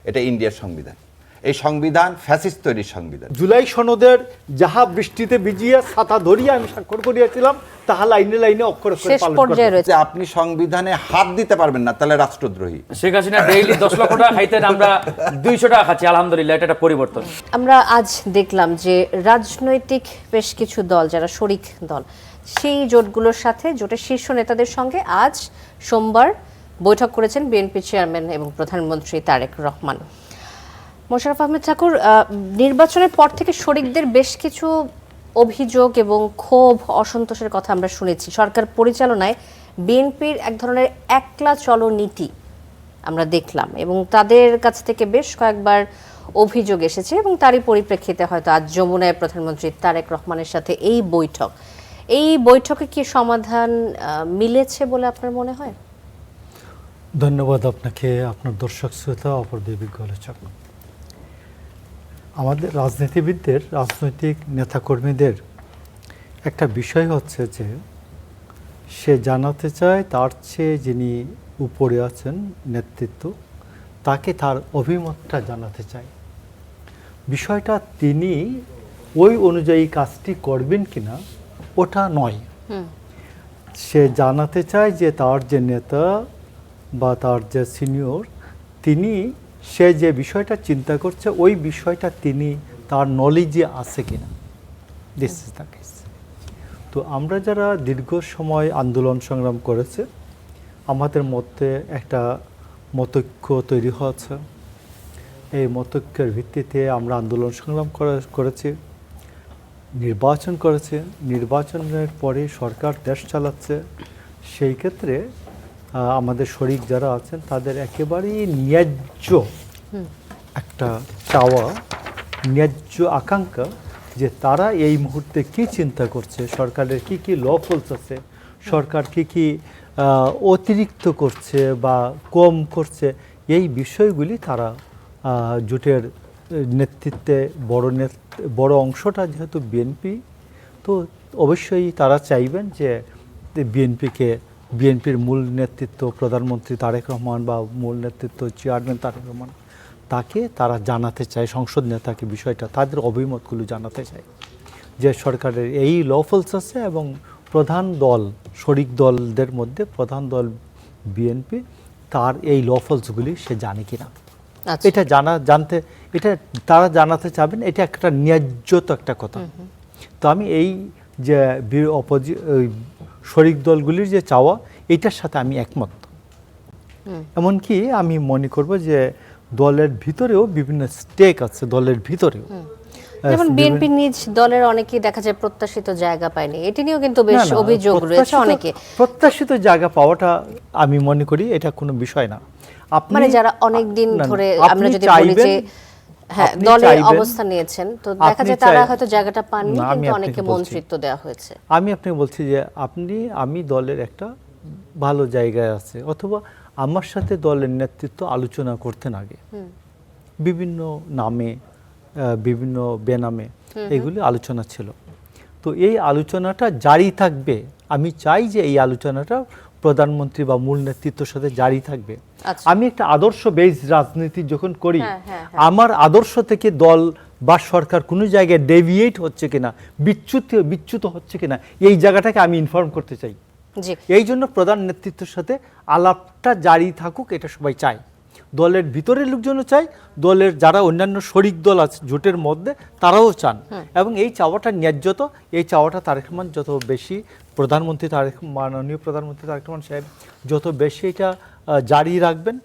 এটা ইন্ডিয়ার সংবিধান। এই সংবিধান ফ্যাসিস্ট তৈরির সংবিধান। জুলাই সনদের যাহা বৃষ্টিতে ভিজিয়ে ছাতা ধরিয়া আমি স্বাক্ষর করিয়াছিলাম তাহা লাইনে লাইনে অক্ষর অক্ষরে শেষ পালন পর্যায়ে করব। রয়েছে। যে আপনি সংবিধানে হাত দিতে পারবেন না, তাহলে রাষ্ট্রদ্রোহী। শেখ হাসিনা ডেইলি 10 লক্ষ টাকা খাইতেন, আমরা 200 টাকা খাচ্ছি, আলহামদুলিল্লাহ, এটা একটা পরিবর্তন। আমরা আজ দেখলাম যে রাজনৈতিক বেশ কিছু দল যারা শরিক দল, সেই জোটগুলোর সাথে জোটের শীর্ষ নেতাদের সঙ্গে আজ সোমবার বৈঠক করেছেন বিএনপি চেয়ারম্যান এবং প্রধানমন্ত্রী তারেক রহমান। মোশাররফ আহমেদ ঠাকুর, নির্বাচনের পর থেকে শরিকদের বেশ কিছু অভিযোগ এবং ক্ষোভ, অসন্তোষের কথা আমরা শুনেছি। সরকার পরিচালনায় বিএনপির এক ধরনের একলা চলো নীতি আমরা দেখলাম এবং তাদের কাছ থেকে বেশ কয়েকবার অভিযোগ এসেছে এবং তারই পরিপ্রেক্ষিতে হয়তো আজ যমুনায় প্রধানমন্ত্রী তারেক রহমানের সাথে এই বৈঠকে কি সমাধান মিলেছে বলে আপনার মনে হয়? ধন্যবাদ আপনাকে, আপনার দর্শক শ্রোতা, অপর বিজ্ঞ আলোচক। আমাদের রাজনীতিবিদদের, রাজনৈতিক নেতাকর্মীদের একটা বিষয় হচ্ছে যে সে জানাতে চায় তার চেয়ে যিনি উপরে আছেন নেতৃত্ব, তাকে তার অভিমতটা জানাতে চায়। বিষয়টা তিনি ওই অনুযায়ী কাজটি করবেন কিনা ওটা নয়, সে জানাতে চায় যে তার যে নেতা বা তার যে সিনিয়র, তিনি সে যে বিষয়টা চিন্তা করছে ওই বিষয়টা তিনি তার নলেজে আছে কিনা। This is the case. তো আমরা যারা দীর্ঘ সময় আন্দোলন সংগ্রাম করেছে, আমাদের মধ্যে একটা মতৈক্য তৈরি হয়েছে। এই মতৈক্যের ভিত্তিতে আমরা আন্দোলন সংগ্রাম করেছি, নির্বাচন করেছে, নির্বাচনের পরে সরকার দেশ চালাচ্ছে। সেই ক্ষেত্রে আমাদের শরিক যারা আছেন তাদের একেবারেই ন্যায্য একটা চাওয়া, ন্যায্য আকাঙ্ক্ষা যে তারা এই মুহূর্তে কি চিন্তা করছে, সরকারের কি কি লফলস আছে, সরকার কি কি অতিরিক্ত করছে বা কম করছে, এই বিষয়গুলি তারা জোটের নেতৃত্বে বড় অংশটা যেহেতু বিএনপি, তো অবশ্যই তারা চাইবেন যে বিএনপির মূল নেতৃত্ব প্রধানমন্ত্রী তারেক রহমান বা মূল নেতৃত্ব চেয়ারম্যান তারেক রহমান, তাকে তারা জানাতে চায়, সংসদ নেতাকে বিষয়টা, তাদের অভিমতগুলো জানাতে চায় যে সরকারের এই লফলস আছে এবং প্রধান দল, শরিক দলদের মধ্যে প্রধান দল বিএনপি, তার এই লফলসগুলি সে জানে কিনা। এটা এটা তারা জানাতে চাবেন, এটা একটা ন্যায্যত একটা কথা। তো আমি এই যে শরিক দলগুলির যে চাওয়া, এটার সাথে আমি একমত। এমনকি আমি মনে করব যে দলের ভিতরেও বিভিন্ন স্টেক আছে, দলের ভিতরেও যেমন বিএনপি নিজ দলের অনেকেই দেখা যায় প্রত্যাশিত জায়গা পায়নি, এটি নিয়েও কিন্তু বেশ অভিযোগ রয়েছে অনেকে। প্রত্যাশিত জায়গা পাওয়াটা আমি মনে করি এটা কোনো বিষয় না। মানে যারা অনেক দিন ধরে, আমরা যদি বলি যে হ্যাঁ দলে অবস্থান নিয়েছেন, তো দেখা যায় তারা হয়তো জায়গাটা পাননি, কিন্তু অনেকে মন্ত্রিত্ব দেওয়া হয়েছে। আমি আপনাকে বলছি যে আমি দলের একটা ভালো জায়গায় আছে, অথবা আমার সাথে দলের নেতৃত্ব আলোচনা করতেন আগে বিভিন্ন নামে, বিভিন্ন বেনামে, এগুলি আলোচনা ছিল। তো এই আলোচনাটা জারি থাকবে। আমি চাই যে এই আলোচনাটা প্রধানমন্ত্রী বা মূল নেতৃত্বের সাথে জারি থাকবে। আমি একটা আদর্শ বেস রাজনীতি যখন করি, আমার আদর্শ থেকে দল বা সরকার কোনো জায়গায় ডেভিয়েট হচ্ছে কিনা, বিচ্যুত হচ্ছে কিনা, এই জায়গাটাকে আমি ইনফর্ম করতে চাই। এই জন্য প্রধান নেতৃত্বের সাথে আলাপটা জারি থাকুক, এটা সবাই চায়। দলের ভিতরের লোকজনও চায়, দলের যারা অন্যান্য শরিক দল আছে জোটের মধ্যে, তারাও চান। এবং এই চাওয়াটা ন্যায্যত, এই চাওয়াটা তারেক রহমান যত বেশি, মাননীয় প্রধানমন্ত্রী তারেক রহমান সাহেব যত বেশি এটা জারি রাখবেন,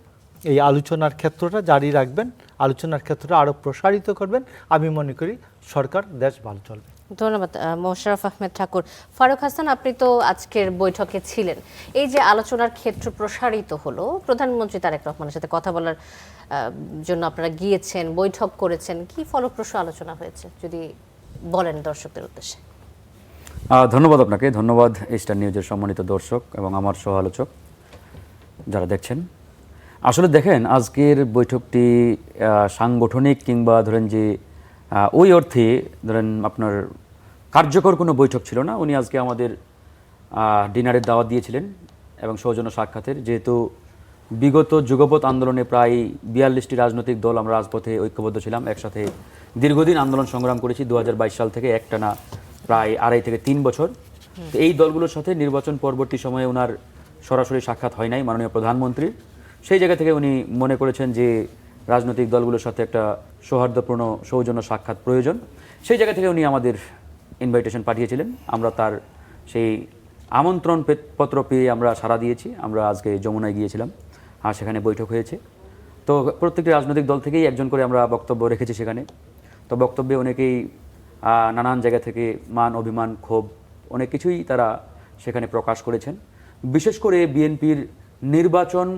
এই আলোচনার ক্ষেত্রটা জারি রাখবেন, আলোচনার ক্ষেত্রটা আরও প্রসারিত করবেন, আমি মনে করি সরকার, দেশ ভালো চলবে। ধন্যবাদ মোশাররফ আহমেদ ঠাকুর। ফারুক হাসান, আপনি তো আজকের বৈঠকে ছিলেন। এই যে আলোচনার ক্ষেত্র প্রসারিত হলো, প্রধানমন্ত্রী তারেক রহমানের সাথে কথা বলার জন্য আপনারা গিয়েছেন, বৈঠক করেছেন, কি ফলপ্রসূ আলোচনা হয়েছে যদি বলেন দর্শকদের উদ্দেশ্যে? ধন্যবাদ আপনাকে, ধন্যবাদ স্টার নিউজের সম্মানিত দর্শক এবং আমার সহ আলোচক যারা দেখছেন। আসলে দেখেন, আজকের বৈঠকটি সাংগঠনিক কিংবা ধরেন যে ওই অর্থে ধরেন আপনার কার্যকর কোনো বৈঠক ছিল না। উনি আজকে আমাদের ডিনারের দাওয়াত দিয়েছিলেন এবং সৌজন্য সাক্ষাতের, যেহেতু বিগত যুগপৎ আন্দোলনে প্রায় 42টি রাজনৈতিক দল আমরা রাজপথে ঐক্যবদ্ধ ছিলাম, একসাথে দীর্ঘদিন আন্দোলন সংগ্রাম করেছি 2022 সাল থেকে একটানা প্রায় 2.5 থেকে 3 বছর। তো এই দলগুলোর সাথে নির্বাচন পরবর্তী সময়ে ওনার সরাসরি সাক্ষাৎ হয় নাই মাননীয় প্রধানমন্ত্রীর। সেই জায়গা থেকে উনি মনে করেছেন যে রাজনৈতিক দলগুলোর সাথে একটা সৌহার্দ্যপূর্ণ সৌজন্য সাক্ষাৎ প্রয়োজন। সেই জায়গা থেকে উনি আমাদের ইনভাইটেশন পাঠিয়েছিলেন, আমরা তার সেই আমন্ত্রণ পত্র পেয়ে আমরা সাড়া দিয়েছি। আমরা আজকে যমুনায় গিয়েছিলাম আর সেখানে বৈঠক হয়েছে। তো প্রত্যেকটি রাজনৈতিক দল থেকেই একজন করে আমরা বক্তব্য রেখেছি সেখানে। তো বক্তব্যে অনেকেই নানান জায়গা থেকে মান অভিমান ক্ষোভ অনেক কিছুই তারা সেখানে প্রকাশ করেছেন। বিশেষ করে বিএনপির নির্বাচন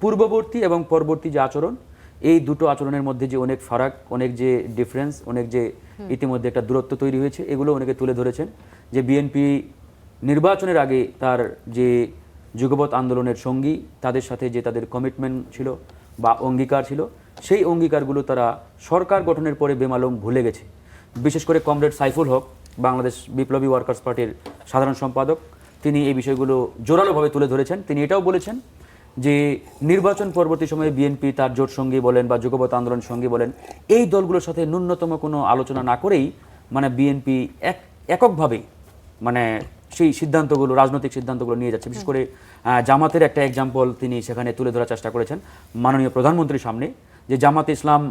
পূর্ববর্তী এবং পরবর্তী যে আচরণ, এই দুটো আচরণের মধ্যে যে অনেক ফারাক, অনেক যে ডিফারেন্স, অনেক যে ইতিমধ্যে একটা দূরত্ব তৈরি হয়েছে, এগুলো অনেকে তুলে ধরেছেন। যে বিএনপি নির্বাচনের আগে তার যে যুগপৎ আন্দোলনের সঙ্গী, তাদের সাথে যে তাদের কমিটমেন্ট ছিল বা অঙ্গীকার ছিল, সেই অঙ্গীকারগুলো তারা সরকার গঠনের পরে বেমালুম ভুলে গেছে। বিশেষ করে কমরেড সাইফুল হক, বাংলাদেশ বিপ্লবী ওয়ার্কার্স পার্টির সাধারণ সম্পাদক, তিনি এই বিষয়গুলো জোরালোভাবে তুলে ধরেছেন। তিনি এটাও বলেছেন যে নির্বাচন পরবর্তী সময়ে বিএনপি তার জোট সঙ্গী বলেন বা যুগপৎ আন্দোলন সঙ্গী বলেন, এই দলগুলোর সাথে ন্যূনতম কোনো আলোচনা না করেই মানে বিএনপি এককভাবে মানে সেই সিদ্ধান্তগুলো, রাজনৈতিক সিদ্ধান্তগুলো নিয়ে যাচ্ছে। বিশেষ করে জামাতের একটা এক্সাম্পল তিনি সেখানে তুলে ধরার চেষ্টা করেছেন মাননীয় প্রধানমন্ত্রীর সামনে, যে জামাত ইসলাম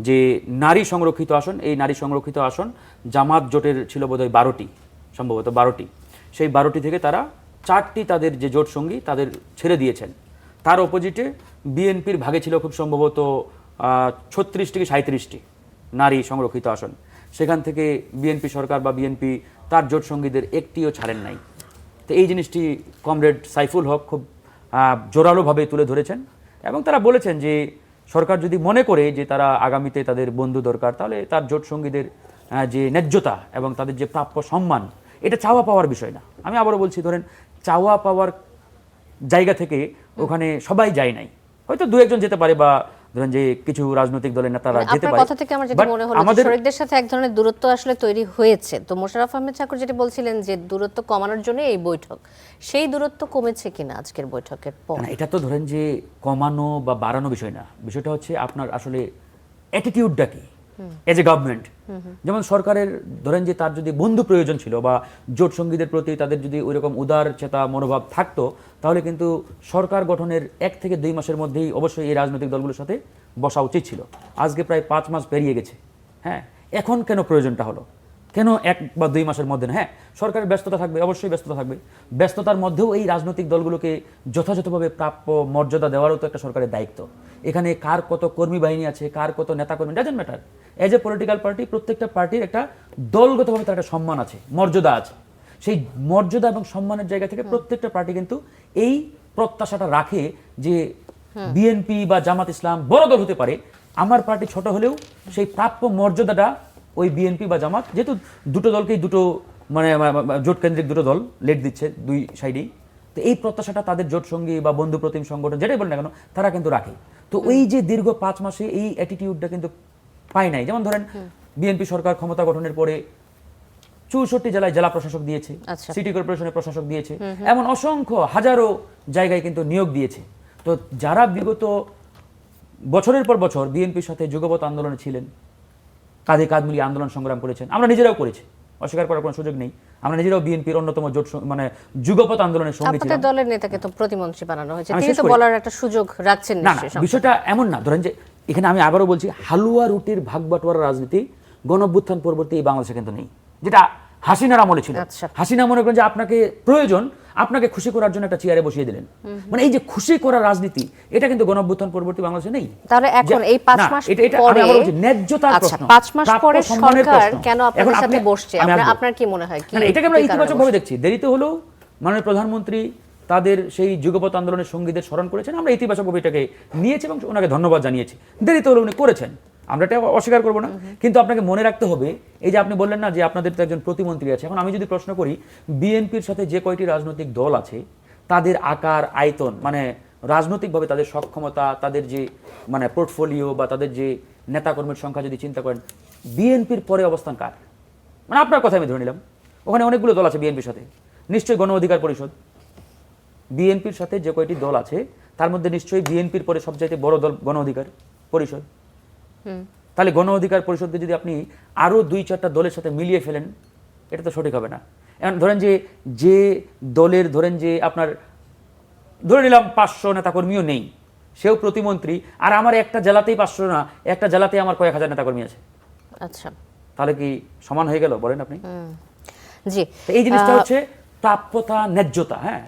যে নারী সংরক্ষিত আসন, এই নারী সংরক্ষিত আসন জামাত জোটের ছিল বোধহয় 12টি, সম্ভবত 12টি। সেই 12টি থেকে তারা 4টি তাদের যে জোট সঙ্গী তাদের ছেড়ে দিয়েছেন। তার অপোজিটে বিএনপির ভাগে ছিল খুব সম্ভবত 36 থেকে 37টি নারী সংরক্ষিত আসন। সেখান থেকে বিএনপি সরকার বা বিএনপি তার জোট সঙ্গীদের একটিও ছাড়েন নাই। তো এই জিনিসটি কমরেড সাইফুল হক খুব জোরালোভাবে তুলে ধরেছেন এবং তারা বলেছেন যে সরকার যদি মনে করে যে তারা আগামীতে তাদের বন্ধু দরকার, তাহলে তার জোট সঙ্গীদের যে ন্যায্যতা এবং তাদের যে প্রাপ্য সম্মান, এটা চাওয়া পাওয়ার বিষয় না। আমি আবারও বলছি, ধরেন চাওয়া পাওয়ার জায়গা থেকে ওখানে সবাই যায় নাই, হয়তো দু একজন যেতে পারে বা ধরেন যে কিছু রাজনৈতিক দলের নেতারা যেতে পারে। কথা থেকে আমার যেটা মনে হলো যে শরীরদের সাথে এক ধরনের দূরত্ব আসলে তৈরি হয়েছে। তো মোশাররফ আহমেদ চাকর যেটা বলছিলেন যে দূরত্ব কমানোর জন্য এই বৈঠক, সেই দূরত্ব কমেছে কিনা আজকের বৈঠকের পর? এটা তো ধরেন যে কমানো বা বাড়ানো বিষয় না, বিষয়টা হচ্ছে আপনার আসলে অ্যাটিটিউডটা কি এজ এ গভর্নমেন্ট। যেমন সরকারের ধরেন যে তার যদি বন্ধু প্রয়োজন ছিল বা জোট সঙ্গীদের প্রতি তাদের যদি ওইরকম উদার চেতা মনোভাব থাকতো, তাহলে কিন্তু সরকার গঠনের 1 থেকে 2 মাসের মধ্যেই অবশ্যই এই রাজনৈতিক দলগুলোর সাথে বসা উচিত ছিল। আজকে প্রায় 5 মাস পেরিয়ে গেছে। হ্যাঁ, এখন কেন প্রয়োজনটা হলো? কেন 1 বা 2 মাসের মধ্যে না? হ্যাঁ, সরকারের ব্যস্ততা থাকবে, অবশ্যই ব্যস্ততা থাকবে। ব্যস্ততার মধ্যেও এই রাজনৈতিক দলগুলোকে যথাযথভাবে প্রাপ্য মর্যাদা দেওয়ারও তো একটা সরকারের দায়িত্ব। এখানে কার কত কর্মী বাহিনী আছে, কার কত নেতাকর্মী, doesn't matter. As a political party প্রত্যেকটা পার্টির একটা দলগতভাবে তার একটা সম্মান আছে, মর্যাদা আছে। সেই মর্যাদা এবং সম্মানের জায়গা থেকে প্রত্যেকটা পার্টি কিন্তু এই প্রত্যাশাটা রাখে যে বিএনপি বা জামাত ইসলাম বড় দল হতে পারে, আমার পার্টি ছোট হলেও সেই প্রাপ্য মর্যাদাটা ওই বিএনপি বা জামাত, যেহেতু দুটো দলকেই দুটো মানে জোট কেন্দ্রিক দুটো দল লেট দিচ্ছে দুই সাইডেই, তো এই প্রত্যাশাটা তাদের জোট সঙ্গী বা বন্ধু প্রতিম সংগঠন যেটাই বলেন না কেন তারা কিন্তু রাখে। তো ওই যে দীর্ঘ 5 মাসে এই অ্যাটিটিউডটা কিন্তু পায় নাই। যেমন ধরেন বিএনপি সরকার ক্ষমতা গঠনের পরে 64 জেলায় জেলা প্রশাসক দিয়েছে, সিটি কর্পোরেশনের প্রশাসক দিয়েছে, এমন অসংখ্য হাজারো জায়গায় কিন্তু নিয়োগ দিয়েছে। তো যারা বিগত বছরের পর বছর বিএনপির সাথে যুগপৎ আন্দোলনে ছিলেন, কাঁধে কাঁধ মিলিয়ে আন্দোলন সংগ্রাম করেছেন, আমরা নিজেরাও করেছি, অস্বীকার করার কোনো সুযোগ নেই। আমরা নিজেরাও বিএনপির অন্যতম জোট মানে যুগপৎ আন্দোলনের সঙ্গে ছিলাম। আপনাদের দলের নেতাকে তো প্রতিমন্ত্রী বানানো হয়েছে, তিনি তো বলার একটা সুযোগ রাখছেন না। নিশ্চয়ই। বিষয়টা এমন না, ধরেন যে এখানে আমি আবারও বলছি, হালুয়া রুটির ভাগ বাটোয়ারা রাজনীতি গণঅভ্যুত্থান পরবর্তী এই বাংলাদেশে কিন্তু নেই, যেটা হাসিনার আমলে ছিল। হাসিনা মনে করেন যে আপনাকে প্রয়োজন, আপনাকে খুশি করার জন্য একটা চেয়ারে বসিয়ে দিলেন, মানে এই যে খুশি করার রাজনীতি, এটা কিন্তু গণঅভ্যুত্থান পরবর্তী বাংলাদেশে নেই। তাহলে এখন এই 5 মাস পরে ন্যায্যতার প্রশ্ন, 5 মাস পরে সরকার কেন আপনাদের সাথে বসছে, আপনার কি মনে হয়? কি এটাকে আমরা ইতিবাচকভাবে দেখছি। দেরিতে হলেও মাননীয় প্রধানমন্ত্রী তাদের সেই যুগপৎ আন্দোলনের সঙ্গীদের স্মরণ করেছেন, আমরা ইতিবাচকভাবে এটাকে নিয়েছি এবং ওনাকে ধন্যবাদ জানিয়েছি। দেরিতে হলেও উনি করেছেন, আমরা এটা অস্বীকার করবো না। কিন্তু আপনাকে মনে রাখতে হবে, এই যে আপনি বললেন না যে আপনাদের তো একজন প্রতিমন্ত্রী আছে, এখন আমি যদি প্রশ্ন করি বিএনপির সাথে যে কয়টি রাজনৈতিক দল আছে তাদের আকার আয়তন, মানে রাজনৈতিকভাবে তাদের সক্ষমতা, তাদের যে মানে পোর্টফোলিও বা তাদের যে নেতাকর্মীর সংখ্যা যদি চিন্তা করেন, বিএনপির পরে অবস্থান কার? মানে আপনার কথা আমি ধরে নিলাম, ওখানে অনেকগুলো দল আছে বিএনপির সাথে, নিশ্চয়ই গণ অধিকার পরিষদ। বিএনপির সাথে যে কয়টি দল আছে তার মধ্যে নিশ্চয়ই বিএনপির পরে সবচাইতে বড় দল গণ অধিকার পরিষদ। তাহলে গণ অধিকার পরিষদকে যদি আপনি আরও 2-4টা দলের সাথে মিলিয়ে ফেলেন, এটা তো সঠিক হবে না। এখন ধরেন যে দলের ধরেন যে আপনার ধরে নিলাম 500 নেতাকর্মীও নেই, সেও প্রতিমন্ত্রী, আর আমার একটা জেলাতেই 500 না, একটা জেলাতেই আমার কয়েক হাজার নেতাকর্মী আছে, আচ্ছা তাহলে কি সমান হয়ে গেল বলেন আপনি? জি, তো এই জিনিসটা হচ্ছে প্রাপ্যতা, ন্যায্যতা। হ্যাঁ,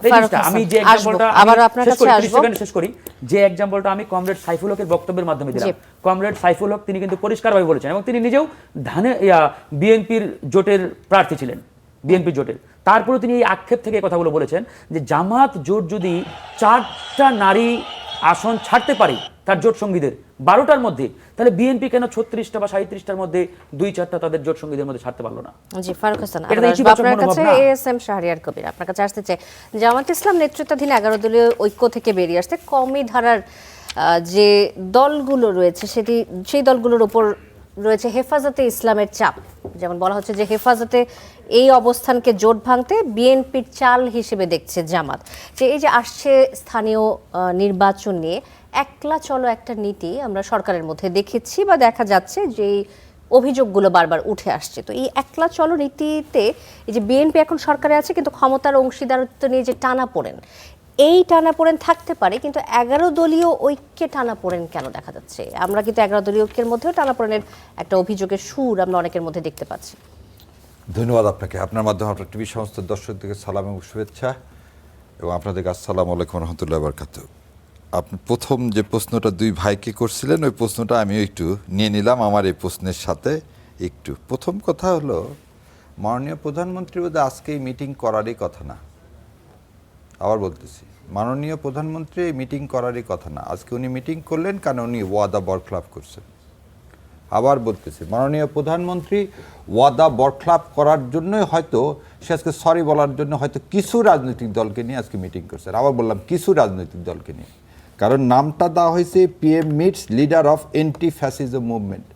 এই ফারুক জিনিসটা আমি হাসান, যে এক্সাম্পলটা আসবো, আবারও আপনার কাছে আসবো। শেষ করি, যে এক্সাম্পলটা আমি কমরেড সাইফুল হকের বক্তব্যের মাধ্যমে দিলাম। জি। কমরেড সাইফুল হক তিনি কিন্তু পরিষ্কারভাবে বলেছেন, এবং তিনি নিজেও বিএনপির জোটের প্রার্থী ছিলেন, বিএনপি জোটের। তারপরে তিনি এই আক্ষেপ থেকে এই কথাগুলো বলেছেন যে জামাত জোট যদি 4টা নারী আসন ছাড়তে পারি তার জোট সঙ্গীদের 12টার মধ্যে, তাহলে বিএনপি কেন 36টা বা 37টার মধ্যে 2-4টা তাদের জোট সঙ্গীদের মধ্যে ছাড়তে পারলো না? জি, ফারুক হাসান, এটা আমরা আসবো ইতিবাচক আপনার মনোভাব কাছে। না? এএসএম শাহরিয়ার কবির, আপনার কাছে আসতে চাই। জামাত ইসলাম নেতৃত্বাধীন 11 দলীয় ঐক্য থেকে বেরিয়ে আসতে কমি ধারার যে দলগুলো রয়েছে সেই দলগুলোর উপর রয়েছে হেফাজতে ইসলামের চাপ। যেমন বলা হচ্ছে যে হেফাজতে এই অবস্থানকে জোট ভাঙতে বিএনপির চাল হিসেবে দেখছে জামাত। যে এই যে আসছে স্থানীয় নির্বাচন নিয়ে একলা চলো একটা নীতি আমরা সরকারের মধ্যে দেখেছি বা দেখা যাচ্ছে যে অভিযোগগুলো বারবার উঠে আসছে। তো এই একলা চলো নীতিতে এই যে বিএনপি এখন সরকারে আছে কিন্তু ক্ষমতার অংশীদারিত্ব নিয়ে যে টানাপোড়েন, এই টানাপোড়েন থাকতে পারে, কিন্তু 11 দলীয় ঐক্যে টানাপোড়েন কেন দেখা যাচ্ছে? আমরা কিন্তু 11 দলীয় ঐক্যের মধ্যেও টানাপোড়েনের একটা অভিযোগের সুর আমরা অনেকের মধ্যে দেখতে পাচ্ছি। ধন্যবাদ আপনাকে। আপনার মাধ্যমে আপনার টিভি সমস্ত দর্শকদেরকে সালাম এবং শুভেচ্ছা, এবং আপনাদেরকে আসসালামু আলাইকুম রহমতুল্লাহ বারকাতুহু। আপনি প্রথম যে প্রশ্নটা দুই ভাইকে করছিলেন, ওই প্রশ্নটা আমিও একটু নিয়ে নিলাম আমার এই প্রশ্নের সাথে একটু। প্রথম কথা হলো, মাননীয় প্রধানমন্ত্রী বোধহয় আজকে এই মিটিং করারই কথা না। আবার বলতেছি, মাননীয় প্রধানমন্ত্রী এই মিটিং করারই কথা না। আজকে উনি মিটিং করলেন কারণ উনি ওয়াদা বরখলাপ করছেন। আবার বলতেছি, মাননীয় প্রধানমন্ত্রী ওয়াদা বরখলাপ করার জন্যই হয়তো সে আজকে সরি বলার জন্য হয়তো কিছু রাজনৈতিক দলকে নিয়ে আজকে মিটিং করছেন। আবার বললাম কিছু রাজনৈতিক দলকে নিয়ে, কারণ নামটা দেওয়া হয়েছে PM meets leader of anti fascism movement.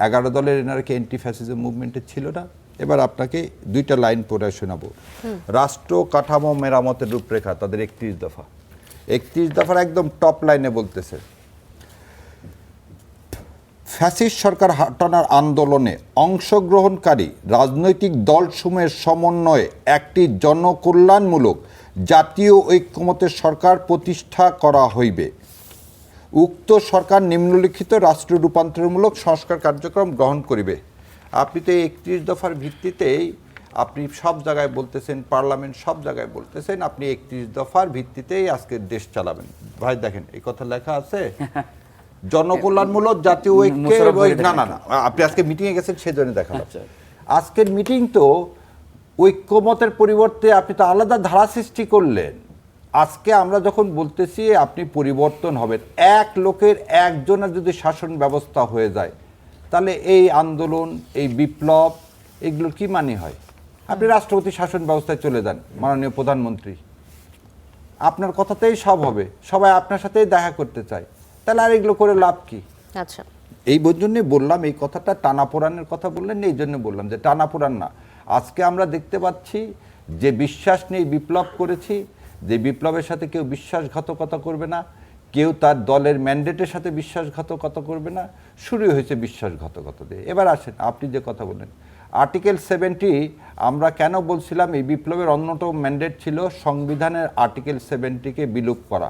11 দলের এনারা কি এন্টি ফ্যাসিজম মুভমেন্টে ছিল না? এবার আপনাকে 2টা লাইন পড়ে শোনাবো। রাষ্ট্র কাঠামো মেরামতের রূপরেখা, তাদের 31 দফা। 31 দফার একদম টপ লাইনে বলতেছে, ফ্যাসিস্ট সরকার হটানোর আন্দোলনে অংশগ্রহণকারী রাজনৈতিক দলসমূহের সমন্বয়ে একটি জনকল্যাণমূলক জাতীয় ঐক্যমতের সরকার প্রতিষ্ঠা করা হইবে। উক্ত সরকার নিম্নলিখিত রাষ্ট্র রূপান্তরমূলক সংস্কার কার্যক্রম গ্রহণ করিবে। আপনি তো এই 31 দফার ভিত্তিতেই আপনি সব জায়গায় বলতেছেন, পার্লামেন্ট সব জায়গায় বলতেছেন আপনি 31 দফার ভিত্তিতেই আজকে দেশ চালাবেন। ভাই দেখেন, এই কথা লেখা আছে জনকল্যাণমূলক জাতীয় ঐক্যের, না না না, আপনি আজকে মিটিংয়ে গেছেন সেজন্য দেখালাম। আজকের মিটিং তো ঐক্যমতের পরিবর্তে আপনি তো আলাদা ধারা সৃষ্টি করলেন। আজকে আমরা যখন বলতেছি আপনি পরিবর্তন হবেন, এক লোকের একজনের যদি শাসন ব্যবস্থা হয়ে যায়, তাহলে এই আন্দোলন, এই বিপ্লব, এগুলোর কি মানে হয়? আপনি রাষ্ট্রপতি শাসন ব্যবস্থায় চলে যান, মাননীয় প্রধানমন্ত্রী, আপনার কথাতেই সব হবে, সবাই আপনার সাথেই দেখা করতে চায়, তাহলে আর এগুলো করে লাভ কি? আচ্ছা, এই জন্যই বললাম, এই কথাটা টানাপোড়ানের কথা বললেন, এই জন্য বললাম যে টানাপোড়ান না। আজকে আমরা দেখতে পাচ্ছি যে বিশ্বাস নিয়ে বিপ্লব করেছি, যে বিপ্লবের সাথে কেউ বিশ্বাসঘাতকতা করবে না, কেউ তার দলের ম্যান্ডেটের সাথে বিশ্বাসঘাতকতা করবে না, শুরু হয়েছে বিশ্বাসঘাতকতা দিয়ে। এবার আসেন, আপনি যে কথা বললেন আর্টিকেল 70, আমরা কেন বলছিলাম এই বিপ্লবের অন্যতম ম্যান্ডেট ছিল সংবিধানের আর্টিকেল 70কে বিলুপ করা,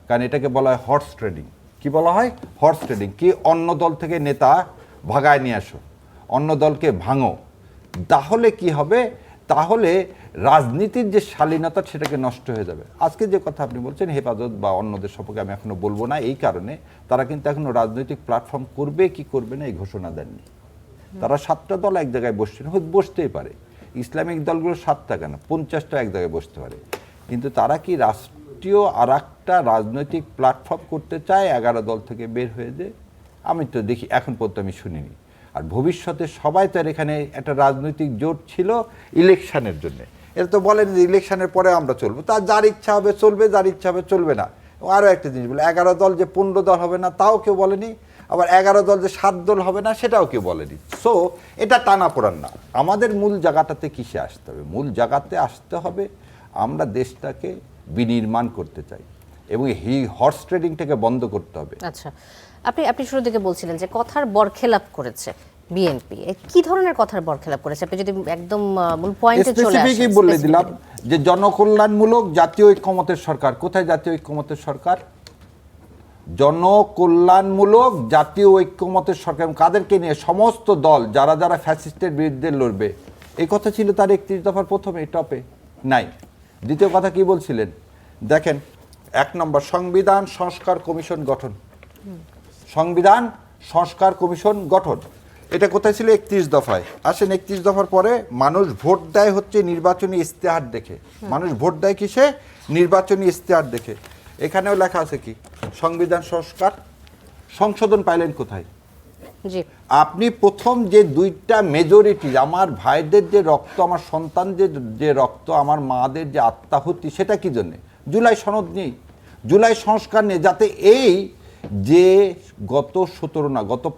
কারণ এটাকে বলা হয় হর্স ট্রেডিং। কি বলা হয়? Horse trading. কি অন্য দল থেকে নেতা ভাগায় নিয়ে আসো, অন্য দলকে ভাঙো, তাহলে কি হবে? তাহলে রাজনীতির যে শালীনতা সেটাকে নষ্ট হয়ে যাবে। আজকে যে কথা আপনি বলছেন হেফাজত বা অন্যদের সম্পর্কে আমি এখনো বলবো না, এই কারণে তারা কিন্তু এখনো রাজনৈতিক প্ল্যাটফর্ম করবে কি করবে না এই ঘোষণা দেননি। তারা 7টা দল এক জায়গায় বসছেন, হয়তো বসতেই পারে, ইসলামিক দলগুলো 7টা কেন 50টা এক জায়গায় বসতে পারে, কিন্তু তারা কি রাষ্ট্রীয় আর একটা রাজনৈতিক প্ল্যাটফর্ম করতে চায় 11 দল থেকে বের হয়ে যে? আমি তো দেখি এখন পর্যন্ত আমি শুনিনি। আর ভবিষ্যতে সবাই তার এখানে একটা রাজনৈতিক জোট ছিল ইলেকশনের জন্য, এটা তো বলেন যে ইলেকশনের পরে আমরা চলবো, তার যার ইচ্ছা হবে চলবে, যার ইচ্ছা হবে চলবে না। আরও একটা জিনিস বলে 11 দল যে 15 দল হবে না তাও কেউ বলেনি, আবার 11 দল যে 7 দল হবে না সেটাও কেউ বলেনি। সো এটা টানাপোড়ান না। আমাদের মূল জায়গাটাতে কিসে আসতে হবে? মূল জায়গাতে আসতে হবে আমরা দেশটাকে বিনির্মাণ করতে চাই, এবং এই হর্স ট্রেডিংটাকে বন্ধ করতে হবে। আচ্ছা, আপনি শুরু থেকে বলছিলেন যে কথার বরখেলাপ করেছে বিএনপি। কি ধরনের কথার বরখেলাপ করেছে? আপনি যদি একদম মূল পয়েন্টে চলে আসেন। স্পেসিফিকই বলে দিলাম যে জনকল্যাণমূলক জাতীয় ঐক্যমতের সরকার। কোথায় জাতীয় ঐক্যমতের সরকার? জনকল্যাণমূলক জাতীয় ঐক্যমতের সরকার। কাদেরকে নিয়ে? সমস্ত দল যারা যারা ফ্যাসিস্টের বিরুদ্ধে লড়বে, এই কথা ছিল তার 31 দফার প্রথমে টপে নাই। দ্বিতীয় কথা কি বলছিলেন দেখেন, 1 নম্বর সংবিধান সংস্কার কমিশন গঠন। সংবিধান সংস্কার কমিশন গঠন, এটা কোথায় ছিল? 31 দফায়। আসেন 31 দফার পরে মানুষ ভোট দেয় হচ্ছে নির্বাচনী ইশতেহার দেখে। মানুষ ভোট দেয় কিসে? নির্বাচনী ইশতেহার দেখে। এখানেও লেখা আছে কি? সংবিধান সংস্কার সংশোধন পাইলেন কোথায়? জি, আপনি প্রথম যে 2টা মেজরিটি, আমার ভাইদের যে রক্ত, আমার সন্তানদের যে রক্ত, আমার মাদের যে আত্মাহুতি, সেটা কি জন্যে? জুলাই সনদ নেই, জুলাই সংস্কার নেই, যাতে এই যে গত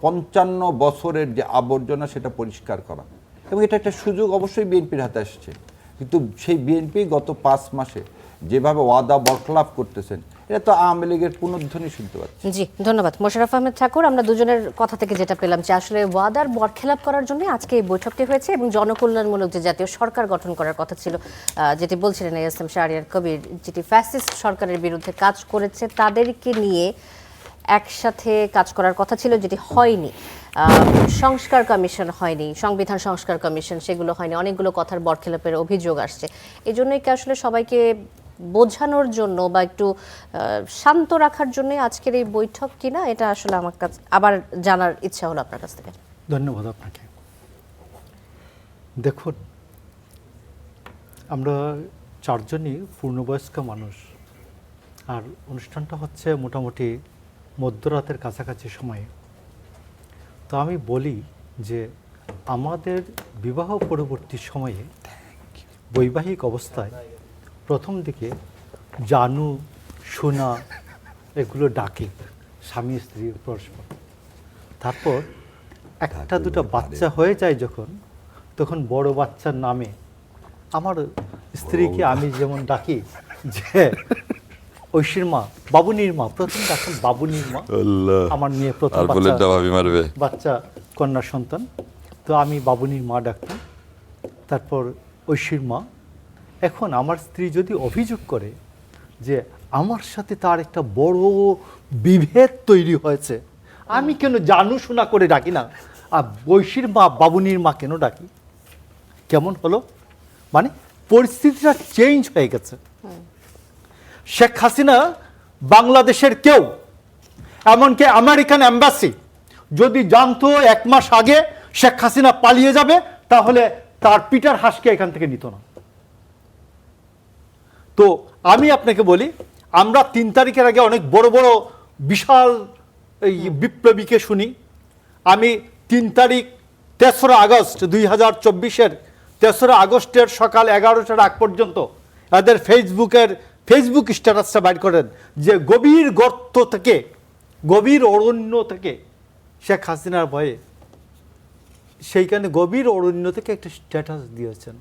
55 বছরের যে আবর্জনা সেটা পরিষ্কার করা। এবং এটা একটা সুযোগ অবশ্যই বিএনপির হাতে আসছে, কিন্তু সেই বিএনপি গত 5 মাসে যেভাবে ওয়াদা বরখলাপ করতেছেন, এটা তো আওয়ামী লীগের পুনর্ধ্বনি শুনতে পাচ্ছি। জি, ধন্যবাদ মোশাররফ আহমেদ ঠাকুর। আমরা দুজনের কথা থেকে যেটা পেলাম যে আসলে ওয়াদার বরখেলাপ করার জন্য আজকে এই বৈঠকটি হয়েছে এবং জনকল্যাণমূলক যে জাতীয় সরকার গঠন করার কথা ছিল, যেটি বলছিলেন এএসএম শাহরিয়ার কবির, যেটি ফ্যাসিস্ট সরকারের বিরুদ্ধে কাজ করেছে তাদেরকে নিয়ে একসাথে কাজ করার কথা ছিল, যেটি হয়নি। সংস্কার কমিশন হয়নি, সংবিধান সংস্কার কমিশন, সেগুলো হয়নি। অনেকগুলো কথার বরখেলাপের অভিযোগ আসছে। এই জন্যই কি আসলে সবাইকে বোঝানোর জন্য বা একটু শান্ত রাখার জন্য আজকের এই বৈঠক কিনা, এটা আসলে আমার কাছে আবার জানার ইচ্ছা হলো আপনার কাছ থেকে। ধন্যবাদ আপনাকে। দেখুন, আমরা 4জনই পূর্ণবয়স্ক মানুষ, আর অনুষ্ঠানটা হচ্ছে মোটামুটি মধ্যরাতের কাছাকাছি সময়ে। তো আমি বলি যে আমাদের বিবাহ পরবর্তী সময়ে বৈবাহিক অবস্থায় প্রথম দিকে জানু, সোনা এগুলো ডাকে স্বামী স্ত্রী পরস্পর। তারপর 1-2টা বাচ্চা হয়ে যায় যখন, তখন বড় বাচ্চার নামে আমার স্ত্রীকে আমি যেমন ডাকি যে ঐশীর মা, বাবুনির মা, প্রথম ডাকেন বাবুনির মা। আমার মেয়ে প্রথম বাচ্চা কন্যা সন্তান, তো আমি বাবুনির মা ডাকতাম, তারপর ঐশীর মা। এখন আমার স্ত্রী যদি অভিযোগ করে যে আমার সাথে তার একটা বড় বিভেদ তৈরি হয়েছে, আমি কেন জানু শোনা করে ডাকি না, আর ঐশীর মা বাবুনির মা কেন ডাকি? কেমন হলো? মানে পরিস্থিতিটা চেঞ্জ হয়ে গেছে। শেখ হাসিনা বাংলাদেশের কেউ, এমনকি আমেরিকান এম্বাসি যদি জানতো 1 মাস আগে শেখ হাসিনা পালিয়ে যাবে, তাহলে তার পিটার হাসকে এখান থেকে নিত না। তো আমি আপনাকে বলি, আমরা 3 তারিখের আগে অনেক বড় বড় বিশাল এই বিপ্লবীকে শুনি। আমি 3 তারিখ 3রা আগস্ট 2024-এর 3রা আগস্টের সকাল 11টার আগ পর্যন্ত এদের ফেসবুক স্ট্যাটাসটা বাইর করেন যে গভীর গর্ত থেকে, গভীর অরণ্য থেকে শেখ হাসিনার ভয়ে সেইখানে গভীর অরণ্য থেকে একটা স্ট্যাটাস দিয়েছেন,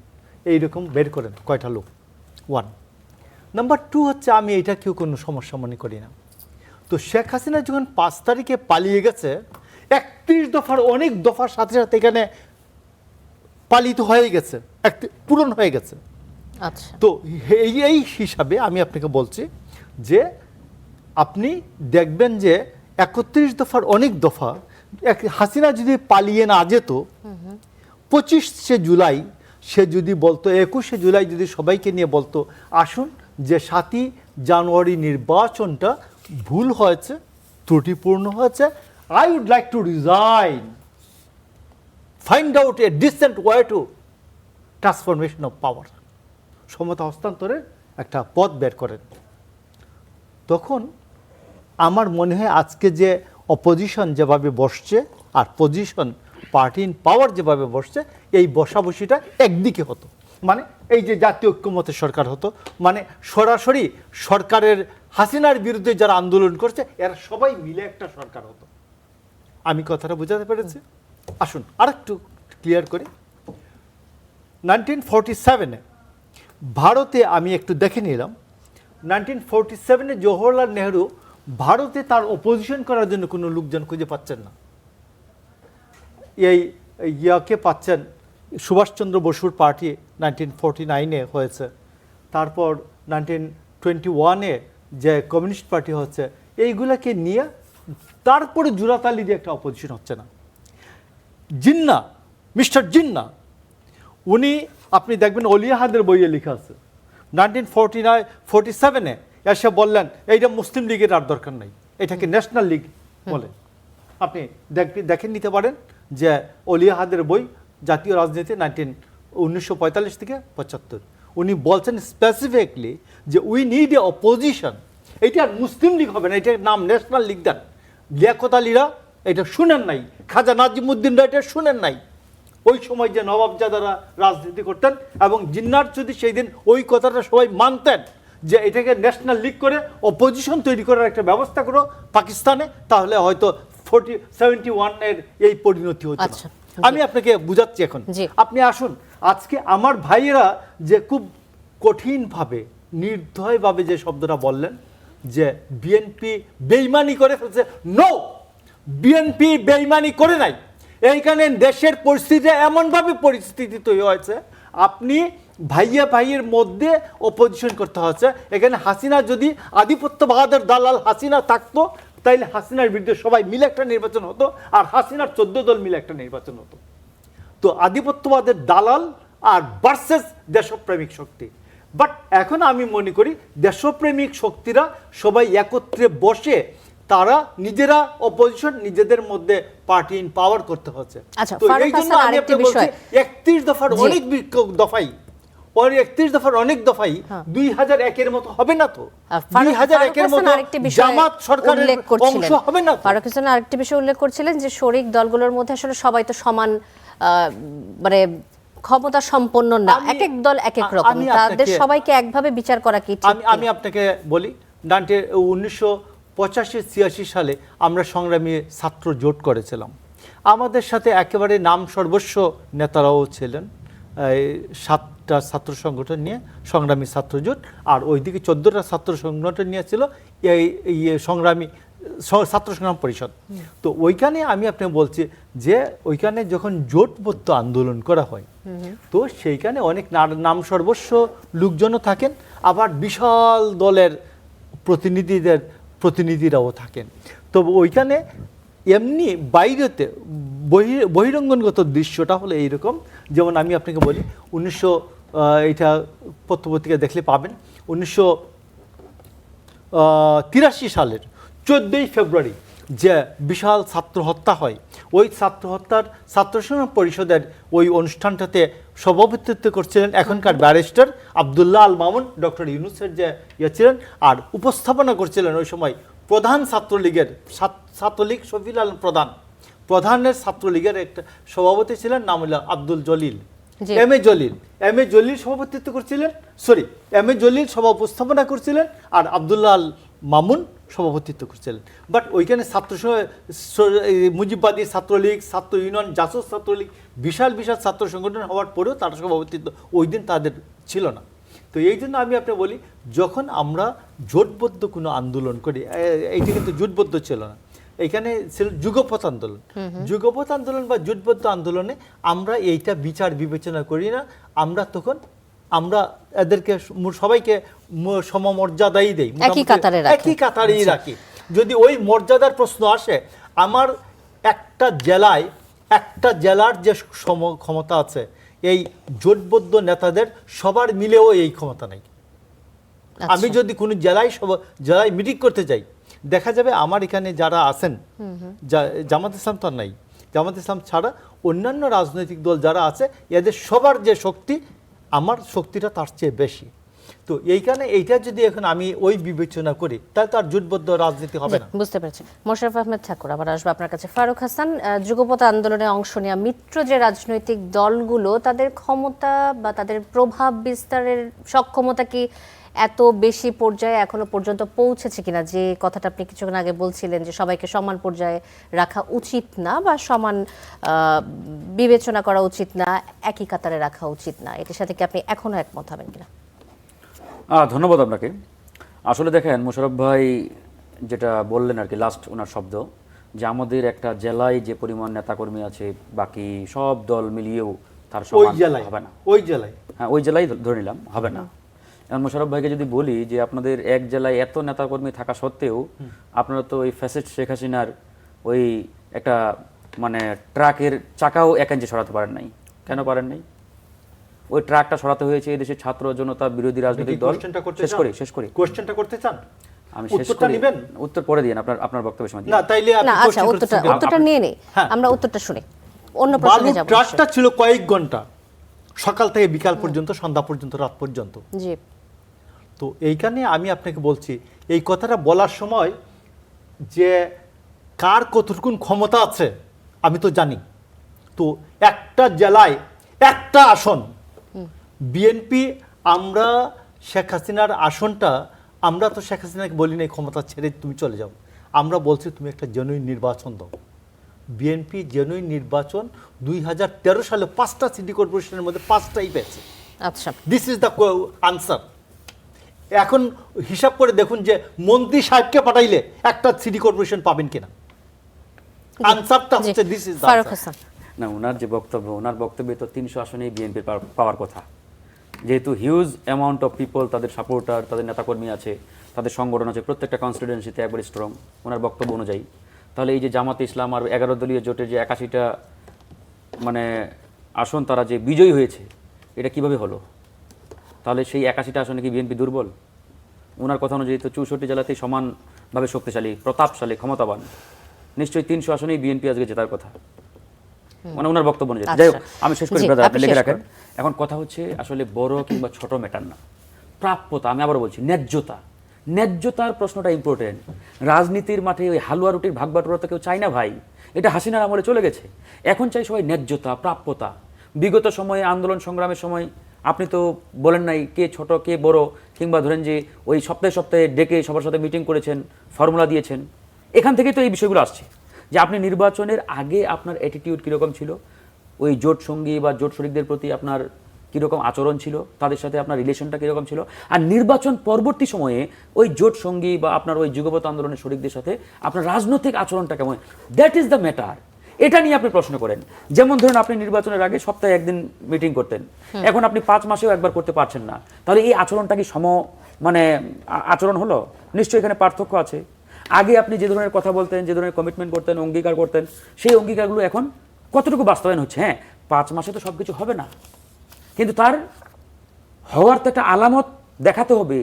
এইরকম বের করেন কয়টা লোক। 1 নাম্বার 2 হচ্ছে, আমি এটা কেউ কোনো সমস্যা মনে করি না। তো শেখ হাসিনা যখন 5 তারিখে পালিয়ে গেছে, 31 দফার অনেক দফার সাথে সাথে এখানে পালিত হয়ে গেছে, পূরণ হয়ে গেছে। আচ্ছা, তো এই হিসাবে আমি আপনাকে বলছি যে আপনি দেখবেন যে 31 দফার অনেক দফা, হাসিনা যদি পালিয়ে না যেত, 25শে জুলাই সে যদি বলতো, 21শে জুলাই যদি সবাইকে নিয়ে বলতো আসুন যে 7ই জানুয়ারি নির্বাচনটা ভুল হয়েছে, ত্রুটিপূর্ণ হয়েছে, I would like to resign, find out a decent way to transformation of power, ক্ষমতা হস্তান্তরের একটা পথ বের করেন, তখন আমার মনে হয় আজকে যে অপোজিশন যেভাবে বসছে আর পজিশন পার্টি ইন পাওয়ার যেভাবে বসছে, এই বসাবসিটা একদিকে হতো, মানে এই যে জাতীয় ঐক্যমতের সরকার হতো, মানে সরাসরি সরকারের হাসিনার বিরুদ্ধে যারা আন্দোলন করছে এরা সবাই মিলে একটা সরকার হতো। আমি কথাটা বোঝাতে পেরেছি? আসুন আরেকটু ক্লিয়ার করি। 1947-এ ভারতে আমি একটু দেখে নিলাম, 1947-এ জওহরলাল নেহরু ভারতে তার অপোজিশন করার জন্য কোনো লোকজন খুঁজে পাচ্ছেন না। এই ইয়াকে পাচ্ছেন, সুভাষচন্দ্র বসুর পার্টি 1949-এ হয়েছে, তারপর 1921-এ যে কমিউনিস্ট পার্টি হচ্ছে, এইগুলাকে নিয়ে তারপরে জোড়াতালি দিয়ে একটা অপোজিশন হচ্ছে না। জিন্না, মিস্টার জিন্না, উনি আপনি দেখবেন অলিয়াহাদের বইয়ে লেখা আছে 1947-এ এসে বললেন এইটা মুসলিম লীগের আর দরকার নাই, এটাকে ন্যাশনাল লীগ বলে। আপনি দেখেন নিতে পারেন যে অলিয়াহাদের বই জাতীয় রাজনীতি 1945 থেকে 75, উনি বলছেন স্পেসিফিকলি যে উই নিড এ অপোজিশন, এটা আর মুসলিম লীগ হবে না, এটার নাম ন্যাশনাল লীগ দেন। লিয়াকত আলীরা এটা শুনেন নাই, খাজা নাজিমুদ্দিনরা এটা শুনেন নাই, ওই সময় যে নবাবজাদারা রাজনীতি করতেন, এবং জিন্নার যদি সেই দিন ওই কথাটা সবাই মানতেন যে এটাকে ন্যাশনাল লীগ করে অপোজিশন তৈরি করার একটা ব্যবস্থা করো পাকিস্তানে, তাহলে হয়তো 71-এর এই পরিণতি হতো। আচ্ছা, আমি আপনাকে বুঝাচ্ছি এখন। জি। আপনি আসুন, আজকে আমার ভাইয়েরা যে খুব কঠিনভাবে নির্দয়ভাবে যে শব্দটা বললেন যে বিএনপি বেইমানি করে ফেলছে, নো, বিএনপি বেইমানি করে নাই। এইখানে দেশের পরিস্থিতি এমনভাবে পরিস্থিতি তৈরি হয়েছে, আপনি ভাইয়ের মধ্যে অপোজিশন করতে হচ্ছে। এখানে হাসিনা যদি আধিপত্যবাদের দালাল হাসিনা থাকতো, তাইলে হাসিনার বিরুদ্ধে সবাই মিলে একটা নির্বাচন হতো, আর হাসিনার 14 দল মিলে একটা নির্বাচন হতো। তো আধিপত্যবাদের দালাল আর ভার্সেস দেশপ্রেমিক শক্তি। বাট এখন আমি মনে করি দেশপ্রেমিক শক্তিরা সবাই একত্রে বসে তারা নিজেরা অপোজিশন, নিজেদের মধ্যে পার্টি ইন পাওয়ার করতে হচ্ছে। আচ্ছা, তো ফারুক এই জন্য হাসান, আমি আরেকটি আপনাকে বলছি বিষয়। 31 দফার অনেক দফাই, 31 দফার অনেক দফাই 2001-এর মতো হবে না তো, 2001-এর মতো জামাত সরকারের অংশ হবে না তো। ফারুক হাসান আরেকটি বিষয় উল্লেখ করছিলেন যে শরিক দলগুলোর মধ্যে আসলে সবাই তো সমান মানে ক্ষমতা সম্পন্ন না, এক এক দল এক এক রকম, তাদের সবাইকে একভাবে বিচার করা কি ঠিক? আমি আপনাকে বলি, 1985-86 সালে আমরা সংগ্রামী ছাত্র জোট করেছিলাম। আমাদের সাথে একেবারে নাম সর্বস্ব নেতারাও ছিলেন, 7টা ছাত্র সংগঠন নিয়ে সংগ্রামী ছাত্র জোট, আর ওইদিকে 14টা ছাত্র সংগঠন নিয়ে ছিল এই সংগ্রামী ছাত্র সংগ্রাম পরিষদ। তো ওইখানে আমি আপনাকে বলছি যে ওইখানে যখন জোটবদ্ধ আন্দোলন করা হয়, তো সেইখানে অনেক নাম সর্বস্ব লোকজনও থাকেন, আবার বিশাল দলের প্রতিনিধিরাও থাকেন। তো ওইখানে এমনি বাইরেতে বহিরঙ্গনগত দৃশ্যটা হলো এইরকম, যেমন আমি আপনাকে বলি, এটা পত্রপত্রিকা দেখলে পাবেন, 1983 সালের 14ই ফেব্রুয়ারি যে বিশাল ছাত্র হত্যা হয়, ওই ছাত্র হত্যার ছাত্র সংগ্রাম পরিষদের ওই অনুষ্ঠানটাতে সভাপতিত্ব করছিলেন এখনকার ব্যারিস্টার আব্দুল্লাহ আল মামুন, ডক্টর ইউনূসের যে ছিলেন, আর উপস্থাপনা করছিলেন ওই সময় প্রধান ছাত্রলীগের ছাত্রলীগ শফিল আলম প্রধানের ছাত্রলীগের একটা সভাপতি ছিলেন, নাম হলো আব্দুল জলিল, এম এ জলিল সভাপতিত্ব করছিলেন, এম এ জলিল সভা উপস্থাপনা করছিলেন, আর আব্দুল্লাহ আল মামুন সভাপতিত্ব করছিলেন। বাট ওইখানে মুজিববাদী ছাত্রলীগ, ছাত্র ইউনিয়ন, জাসদ ছাত্রলীগ, বিশাল বিশাল ছাত্র সংগঠন হওয়ার পরেও তার সভাপতিত্ব ওই দিন তাদের ছিল না। তো এই জন্য আমি আপনাকে বলি, যখন আমরা জোটবদ্ধ কোনো আন্দোলন করি, এইটা কিন্তু জোটবদ্ধ ছিল না, এখানে ছিল যুগপৎ আন্দোলন। যুগপৎ আন্দোলন বা জোটবদ্ধ আন্দোলনে আমরা এইটা বিচার বিবেচনা করি না, আমরা এদেরকে সবাইকে সমমর্যাদাই দেই, একই কাতারেই রাখি। যদি ওই মর্যাদার প্রশ্ন আসে, আমার একটা জেলার যে ক্ষমতা আছে, এই জোটবদ্ধ নেতাদের সবার মিলেও এই ক্ষমতা নেই। আমি যদি কোনো জেলায় মিটিং করতে যাই, দেখা যাবে আমার এখানে যারা আছেন, জামাত ইসলাম তো নাই, জামাত ইসলাম ছাড়া অন্যান্য রাজনৈতিক দল যারা আছে, এদের সবার যে শক্তি, আমার শক্তিটা তার চেয়ে বেশি। তো এইখানে এইটা যদি এখন আমি ওই বিবেচনা করি, তাহলে তার জোটবদ্ধ রাজনীতি হবে না। বুঝতে পেরেছি। মোশাররফ আহমেদ ঠাকুর, আবার আসবো আপনার কাছে। ফারুক হাসান, যুগপৎ আন্দোলনে অংশ নেওয়া মিত্র যে রাজনৈতিক দলগুলো, তাদের ক্ষমতা বা তাদের প্রভাব বিস্তারের সক্ষমতা কি এত বেশি পর্যায়ে এখনো পর্যন্ত পৌঁছেছে কিনা? যে কথাটা আপনি কিছুক্ষণ আগে বলছিলেন যে সবাইকে সমান পর্যায়ে রাখা উচিত না, বা সমান বিবেচনা করা উচিত না, একই কাতারে রাখা উচিত না, এটার সাথে কি আপনি এখনো একমত হবেন কিনা? ধন্যবাদ আপনাকে। আসলে দেখেন মোশাররফ ভাই যেটা বললেন আর কি, লাস্ট ওনার শব্দ, যে আমাদের একটা জেলায় যে পরিমাণ নেতাকর্মী আছে বাকি সব দল মিলিয়েও তার ওই সমান জেলায় হবে না। ওই জেলায় হ্যাঁ, ওই জেলায় ধরে নিলাম, হবে না। এখন মোশাররফ ভাইকে যদি বলি যে আপনাদের এক জেলায় এত নেতাকর্মী থাকা সত্ত্বেও আপনারা তো ওই ফ্যাসিস্ট শেখ হাসিনার ওই একটা মানে ট্রাকের চাকাও 1 ইঞ্চি সরাতে পারেন নাই। কেন পারেন নাই? ওই ট্রাকটা সরাতে হয়েছে এই দেশের ছাত্র জনতা, বিরোধী রাজনৈতিক দল। শেষ করি কোশ্চেনটা করতে চান? আমি শেষ উত্তরটা করি, নেবেন? উত্তর পরে দিন, আপনার বক্তব্যের সময় দিন। না তাইলে আপনি না আচ্ছা, question করতে চান। উত্তরটা নিয়ে নেই, হ্যাঁ। আমরা উত্তরটা শুনি, অন্য প্রশ্নে বালুর যাব। ট্রাকটা ছিল কয়েক ঘন্টা, সকাল থেকে বিকাল পর্যন্ত, সন্ধ্যা পর্যন্ত, রাত পর্যন্ত। জি, তো এইখানে আমি আপনাকে বলছি, এই কথাটা বলার সময় যে কার কতটুকুন ক্ষমতা আছে আমি তো জানি। তো একটা জেলায় একটা আসন বিএনপি, আমরা শেখ হাসিনার আসনটা, আমরা তো শেখ হাসিনাকে বলি না ক্ষমতা ছেড়ে তুমি চলে যাও, আমরা বলছি তুমি একটা জেনুইন নির্বাচন দাও। বিএনপি জেনুইন নির্বাচন 2013 সালে 5টা সিটি কর্পোরেশনের মধ্যে 5টাই পেয়েছে। আচ্ছা, দিস ইজ দ্য আনসার। এখন হিসাব করে দেখুন যে মন্ত্রী সাহেবকে পাঠাইলে একটা সিটি কর্পোরেশন পাবেন কিনা। আনসারটা জি, হচ্ছে this is the Farooq answer. Hasan. না, ওনার যে বক্তব্য, ওনার বক্তব্যে তো 300 আসনেই বিএনপির পাওয়ার কথা। যেহেতু হিউজ অ্যামাউন্ট অফ পিপল, তাদের সাপোর্টার, তাদের নেতাকর্মী আছে, তাদের সংগঠন আছে, প্রত্যেকটা কনস্টিটুয়েন্সিতে একবার স্ট্রং ওনার বক্তব্য অনুযায়ী, তাহলে এই যে জামাতে ইসলাম আর 11 দলীয় জোটের যে 81টা মানে আসন তারা যে বিজয়ী হয়েছে, এটা কিভাবে হলো? তাহলে সেই 81টা আসনে কি বিএনপি দুর্বল? ওনার কথা অনুযায়ী তো 64 জেলাতেই সমানভাবে শক্তিশালী, প্রতাপশালী, ক্ষমতাবান। নিশ্চয়ই 300 আসনেই বিএনপি আজকে জেতার কথা, মানে ওনার বক্তব্য অনুযায়ী। যাই হোক, আমি শেষ করি জি, ব্রাদার, আপনি আপনি লিখে শেষ রাখেন। এখন কথা হচ্ছে আসলে বড় কিংবা ছোট ম্যাটার না, প্রাপ্যতা। আমি আবার বলছি ন্যায্যতা, ন্যায্যতার প্রশ্নটা ইম্পর্টেন্ট। রাজনীতির মাঠে ওই হালুয়া রুটির ভাগ বাটোয়ারা তো কেউ চায় না ভাই, এটা হাসিনার আমলে চলে গেছে। এখন চাই সবাই ন্যায্যতা, প্রাপ্যতা। বিগত সময়ে আন্দোলন সংগ্রামের সময় আপনি তো বলেন নাই কে ছোট কে বড়, কিংবা ধরেন যে ওই সপ্তাহে সপ্তাহে ডেকে সবার সাথে মিটিং করেছেন, ফর্মুলা দিয়েছেন। এখান থেকেই তো এই বিষয়গুলো আসছে যে আপনি নির্বাচনের আগে আপনার অ্যাটিটিউড কীরকম ছিল, ওই জোট সঙ্গী বা জোট শরিকদের প্রতি আপনার কীরকম আচরণ ছিল, তাদের সাথে আপনার রিলেশনটা কীরকম ছিল, আর নির্বাচন পরবর্তী সময়ে ওই জোট সঙ্গী বা আপনার ওই যুগপৎ আন্দোলনের শরিকদের সাথে আপনার রাজনৈতিক আচরণটা কেমন, দ্যাট ইজ দ্য ম্যাটার। এটা নিয়ে আপনি প্রশ্ন করেন। যেমন ধরুন আপনি নির্বাচনের আগে সপ্তাহে একদিন মিটিং করতেন, এখন আপনি 5 মাসেও একবার করতে পারছেন না, তাহলে এই আচরণটা কি মানে আচরণ হলো? নিশ্চয়ই এখানে পার্থক্য আছে। আগে আপনি যে ধরনের কথা বলতেন, যে ধরনের কমিটমেন্ট করতেন, অঙ্গীকার করতেন, সেই অঙ্গীকারগুলো এখন কতটুকু বাস্তবায়ন হচ্ছে? হ্যাঁ, 5 মাসে তো সবকিছু হবে না, কিন্তু তার হওয়ার তো একটা আলামত দেখাতে হবে।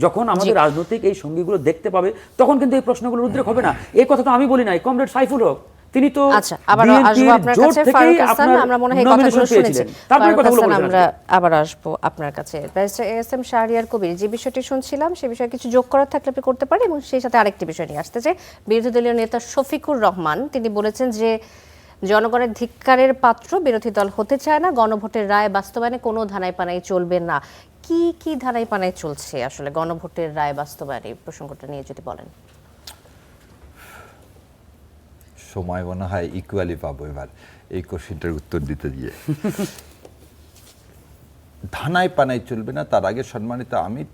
যখন আমাদের রাজনৈতিক এই সঙ্গীগুলো দেখতে পাবে, তখন কিন্তু এই প্রশ্নগুলোর উদ্রেক হবে না। এই কথা তো আমি বলি নাই, কমরেড সাইফুল হক তিনি তো আচ্ছা, আবার আসবো আপনার কাছে ফারুক হাসান, আমরা মনে হয় কথাগুলো শুনেছি। ফারুক হাসান, আমরা আবার আসবো আপনার কাছে। Barrister S M Shahriar Kabir, যে বিষয়টি শুনছিলাম সে বিষয়ে কিছু যোগ করার থাকলে আপনি করতে পারেন, এবং সেই সাথে আরেকটি বিষয় নিয়ে আসতে চাই। বিরোধী দলীয় নেতা শফিকুর রহমান তিনি বলেছেন যে জনগণের ধিক্কারের পাত্র বিরোধী দল হতে চায় না, গণভোটের রায় বাস্তবায়নে কোনো ধানাই পানাই চলবে না। কি কি ধানাই পানাই চলছে আসলে গণভোটের রায় বাস্তবায়নে, প্রসঙ্গটা নিয়ে যদি বলেন। সময় মনে হয় ইকুয়ালি পাবো এবার এই কোশ্চেনটার উত্তর দিতে গিয়ে। ধানাই পানাই চলবে না, তার আগে সম্মানিত আমির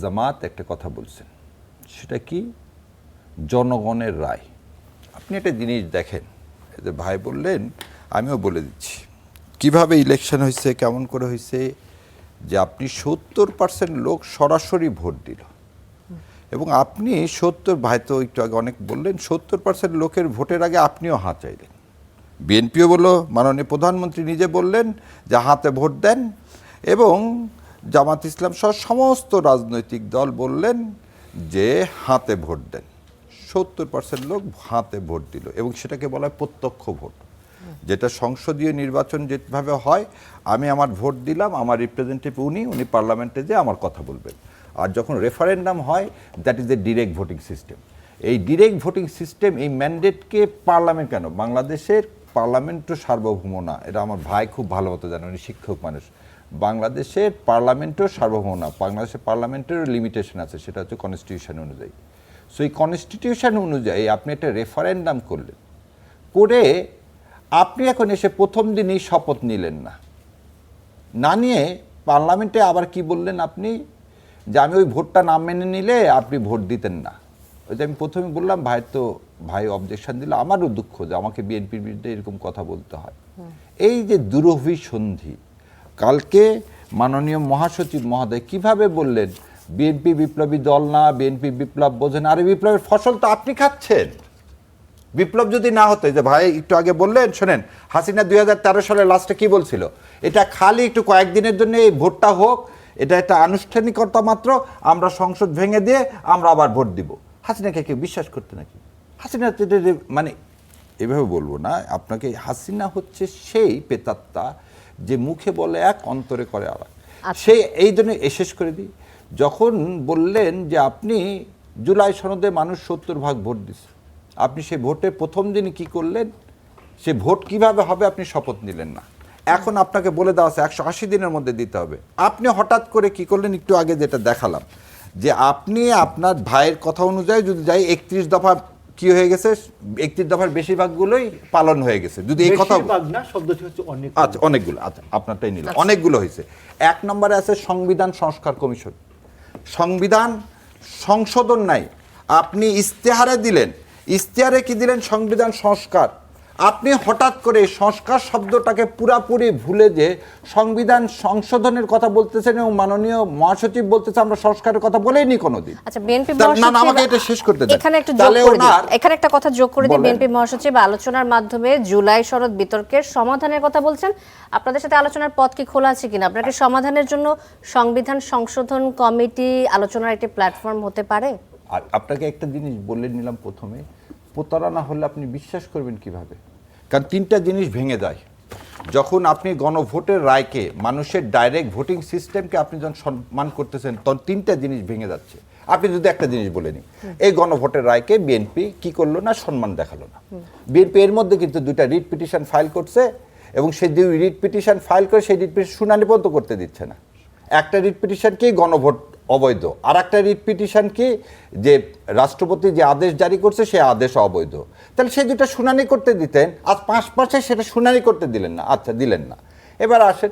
জামাত একটা কথা বলছেন, সেটা কি? জনগণের রায়। আপনি একটা জিনিস দেখেন, এই যে ভাই বললেন আমিও বলে দিচ্ছি কিভাবে ইলেকশন হয়েছে, কেমন করে হয়েছে, যে আপনি 70% লোক সরাসরি ভোট দিল, এবং আপনি 70, ভাই তো একটু আগে অনেক বললেন, 70% লোকের ভোটের আগে আপনিও হাত চাইলেন। বিএনপিও বললো, মাননীয় প্রধানমন্ত্রী নিজে বললেন যে হাতে ভোট দেন, এবং জামাত ইসলাম সহ সমস্ত রাজনৈতিক দল বললেন যে হাতে ভোট দেন। 70% লোক হাতে ভোট দিল, এবং সেটাকে বলা হয় প্রত্যক্ষ ভোট, যেটা সংসদীয় নির্বাচন যেভাবে হয়, আমি আমার ভোট দিলাম, আমার রিপ্রেজেন্টেটিভ উনি পার্লামেন্টে যে আমার কথা বলবেন। আর যখন রেফারেন্ডাম হয়, that is a direct voting system. এই ডিরেক্ট ভোটিং সিস্টেম, এই ম্যান্ডেটকে পার্লামেন্ট, কেন বাংলাদেশের পার্লামেন্টও সার্বভৌম না, এটা আমার ভাই খুব ভালো মতো জানে, উনি শিক্ষক মানুষ। বাংলাদেশের পার্লামেন্টও সার্বভৌম না, বাংলাদেশের পার্লামেন্টেরও লিমিটেশন আছে, সেটা হচ্ছে কনস্টিটিউশন অনুযায়ী। সো এই কনস্টিটিউশন অনুযায়ী আপনি একটা রেফারেন্ডাম করলেন, করে আপনি এখন এসে প্রথম দিনই শপথ নিলেন না, না নিয়ে পার্লামেন্টে আবার কি বললেন আপনি, যে আমি ওই ভোটটা না মেনে নিলে আপনি ভোট দিতেন না। ওই যে আমি প্রথমে বললাম ভাই অবজেকশন দিল, আমারও দুঃখ যে আমাকে বিএনপির বিরুদ্ধে এরকম কথা বলতে হয়। এই যে দুরভিসন্ধি, কালকে মাননীয় মহাসচিব মহোদয় কিভাবে বললেন বিএনপি বিপ্লবী দল না, বিএনপি বিপ্লব বোঝেন। আরে বিপ্লবের ফসল তো আপনি খাচ্ছেন। বিপ্লব যদি না হতো, যে ভাই একটু আগে বললেন, শোনেন হাসিনা 2013 সালে লাস্টে কি বলছিল, এটা খালি একটু কয়েকদিনের জন্য এই ভোটটা হোক, এটা একটা আনুষ্ঠানিকতা মাত্র, আমরা সংসদ ভেঙে দিয়ে আমরা আবার ভোট দিব। হাসিনাকে কেউ বিশ্বাস করতে নাকি? হাসিনা মানে এভাবে বলবো না আপনাকে, হাসিনা হচ্ছে সেই পেতাত্তা যে মুখে বলে এক, অন্তরে করে আর এক। সেই এই জন্য শেষ করে দিই, যখন বললেন যে আপনি জুলাই সনদে মানুষ 70% ভোট দিচ্ছে, আপনি সেই ভোটে প্রথম দিনই কি করলেন, সে ভোট কিভাবে হবে আপনি শপথ নিলেন না। এখন আপনাকে বলে দেওয়া আছে 180 দিনের মধ্যে দিতে হবে। আপনি হঠাৎ করে কি করলেন, একটু আগে যেটা দেখালাম, যে আপনি আপনার ভাইয়ের কথা অনুযায়ী যদি যাই 31 দফা কি হয়ে গেছে, 31 দফার বেশিরভাগগুলোই পালন হয়ে গেছে। যদি এই কথা না, শব্দটি হচ্ছে অনেক, আচ্ছা অনেকগুলো, আচ্ছা আপনারটাই নিলাম, অনেকগুলো হয়েছে। 1 নম্বরে আছে সংবিধান সংস্কার কমিশন, সংবিধান সংশোধন নাই, আপনি ইস্তেহারে দিলেন, ইস্তেহারে কি দিলেন, সংবিধান সংস্কার। আপনি হঠাৎ করে সংস্কার শব্দটাকে পুরাপুরি ভুলে যে সংবিধান সংশোধনের কথা বলতেছেন এবং মাননীয় মহাসচিব বলতেছে আমরা সংস্কারের কথা বলেইনি কোনোদিন। আচ্ছা, বিএনপি না আমাকে এটা শেষ করতে দেন। এখানে একটু যোগ করে দিই, এখানে একটা কথা যোগ করে দিই। বিএনপি মহাসচিব আলোচনার মাধ্যমে জুলাই সনদ বিতর্কের সমাধানের কথা বলছেন। আপনাদের সাথে আলোচনার পথ কি খোলা আছে কিনা? আপনার কি সমাধানের জন্য সংবিধান সংশোধন কমিটি আলোচনার একটি প্ল্যাটফর্ম হতে পারে? আর আপনাকে একটা জিনিস বলে নিলাম প্রথমে, প্রতারণা হলে আপনি বিশ্বাস করবেন কিভাবে? কারণ 3টা জিনিস ভেঙে যায় যখন আপনি গণভোটের রায়কে, মানুষের ডাইরেক্ট ভোটিং সিস্টেমকে আপনি যখন সম্মান করতেছেন, তখন 3টা জিনিস ভেঙে যাচ্ছে। আপনি যদি একটা জিনিস বলে নিন, এই গণভোটের রায়কে বিএনপি কি করলো না, সম্মান দেখালো না। বিএনপি এর মধ্যে কিন্তু 2টা রিট পিটিশন ফাইল করছে এবং সেই 2 রিট পিটিশন ফাইল করে সেই রিট পিটিশন শুনানি পর্যন্ত করতে দিচ্ছে না। একটা রিট পিটিশন কি গণভোট অবৈধ, আর একটা রিট পিটিশন কি যে রাষ্ট্রপতি যে আদেশ জারি করছে সে আদেশ অবৈধ। তাহলে সেই 2টা শুনানি করতে দিতেন, আজ 5 মাসে সেটা শুনানি করতে দিলেন না। আচ্ছা দিলেন না, এবার আসেন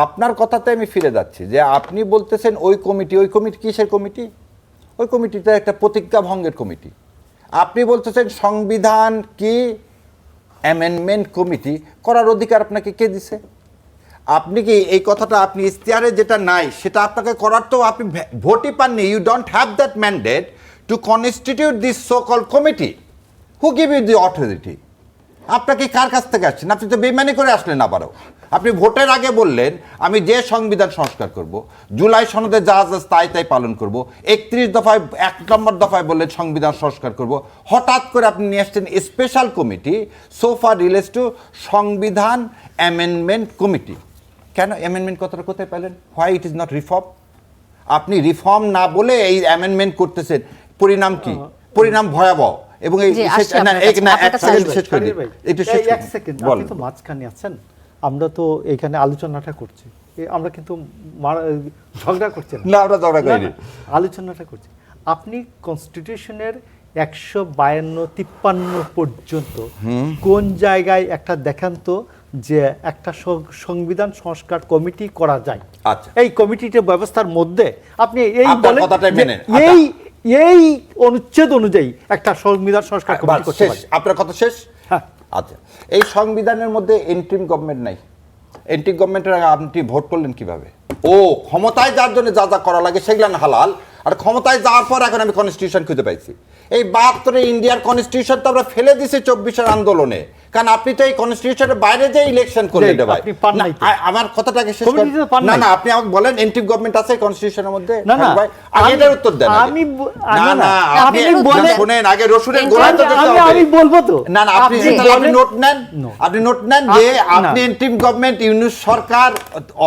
আপনার কথাতে আমি ফিরে যাচ্ছি যে আপনি বলতেছেন ওই কমিটি কিসের কমিটি? ওই কমিটিটা একটা প্রতিজ্ঞা ভঙ্গের কমিটি। আপনি বলতেছেন সংবিধান কি অ্যামেন্ডমেন্ট কমিটি করার অধিকার আপনাকে কে দিছে? আপনি কি এই কথাটা আপনি ইস্তেহারে যেটা নাই সেটা আপনাকে করার তো আপনি ভোটই পাননি। You don't have that mandate to constitute this so call committee. Who give you the authority? আপনাকে কার কাছ থেকে আসছেন? আপনি তো বেইমানি করে আসলেন আবারও। আপনি ভোটের আগে বললেন আমি যে সংবিধান সংস্কার করব, জুলাই সনদে যা যা তাই পালন করব, 31 দফায় 1 নম্বর দফায় বললেন সংবিধান সংস্কার করব। হঠাৎ করে আপনি নিয়ে আসছেন special committee sofa relates to সংবিধান অ্যামেন্ডমেন্ট কমিটি। কেন অ্যামেন্ডমেন্ট কথাটা কোথায় পেলেন? Why it is not reform? আপনি রিফর্ম না বলে এই অ্যামেন্ডমেন্ট করতেছেন, পরিণাম কি? পরিণাম ভয়াবহ। এবং এই আপনি তো মাঝখানে আছেন, আমরা তো এখানে আলোচনাটা করছি, আমরা কিন্তু ঝগড়া করছি না, আমরা ঝগড়া করিনি, আলোচনাটা করছি। আপনি কনস্টিটিউশনের 152-53 পর্যন্ত কোন জায়গায় একটা দেখান তো যে একটা সংবিধান সংস্কার কমিটি করা যায়? আচ্ছা, এই কমিটির ব্যবস্থার মধ্যে আপনি এই এই অনুচ্ছেদ অনুযায়ী একটা সংবিধান সংস্কার কমিটি করতে পারেন। আপনার কথা শেষ? হ্যাঁ। আচ্ছা, এই সংবিধানের মধ্যে এন্ট্রিম গভর্নমেন্ট নাই। এন্ট্রিম গভর্নমেন্টের আগে আপনি ভোট করলেন কিভাবে? ও ক্ষমতায় যাওয়ার জন্য যা যা করা লাগে সেগুলো হালাল, আর ক্ষমতায় যাওয়ার পর এখন আমি কনস্টিটিউশন খুঁজে পাইছি। এই 72 ইন্ডিয়ার কনস্টিটিউশন তো আমরা ফেলে দিছি 24-এর আন্দোলনে, কারণ আপনি তো এই কনস্টিটিউশনের বাইরে যে ইলেকশন করলেন। ভাই আমার কথাটাকে শেষ করেন। না না, আপনি আমাকে বলেন এন্ট্রিম গভর্নমেন্ট আছে কনস্টিটিউশনের মধ্যে? না না, আগে এটার উত্তর দেন। না না, আপনি শুনেন, আগে রসুনের গোড়া তো দিতে হবে। আমি বলবো তো। না না, আপনি নোট নেন, আপনি নোট নেন যে আপনি এন্ট্রিম গভর্নমেন্ট ইউনিট সরকার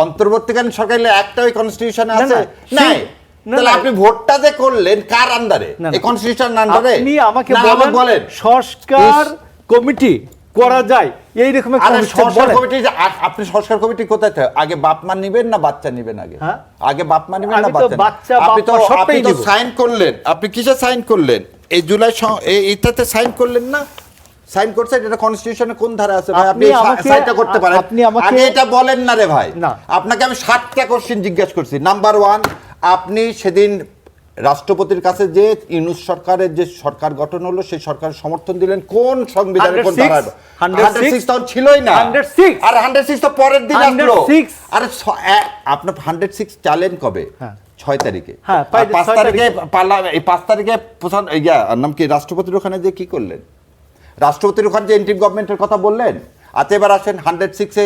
অন্তর্বর্তীকালীন সরকারের একটা ওই কনস্টিটিউশনে আছে নাই? তাহলে আপনি ভোটটা যে করলেন কার আন্ডারে? এই কনস্টিটিউশন আন্ডারে? আপনি আমাকে বলেন সংস্কার কমিটি করা যায় এই রকম সংস্কার কমিটি। আপনি সংস্কার কমিটি কোথায় থাকে? আগে বাপমা নেবেন না বাচ্চা নেবেন? আগে বাপমা নেবেন না বাচ্চা? আপনি তো সাইন করলেন, আপনি কিসে সাইন করলেন? এই জুলাই এইটাতে সাইন করলেন না? সাইন করছে, এটা কনস্টিটিউশনে কোন ধারা আছে ভাই? আপনি সাইনটা করতে পারেন। আগে এটা বলেন না রে ভাই। আপনাকে আমি 7টা কোশ্চেন জিজ্ঞাসা করছি। নাম্বার 1, আপনি সেদিন রাষ্ট্রপতির কাছে যে ইউনূস সরকারের যে সরকার গঠন হলো সেই সরকার সমর্থন দিলেন কোন সংবিধানের কোন 106 ধারায়? 106 তখন ছিলই না। 106 আর 106 তো পরের দিন আসলো। 106 আর আপনি 106 চালেন কবে? হ্যাঁ। 6 তারিখে। হ্যাঁ, আর 5 তারিখে এই 5 তারিখে প্রধান নাম কি রাষ্ট্রপতির ওখানে যে কি করলেন? রাষ্ট্রপতির ওখানে যে ইন্টিম গভর্নমেন্টের কথা বললেন। আচ্ছা এবার আসেন 106-এ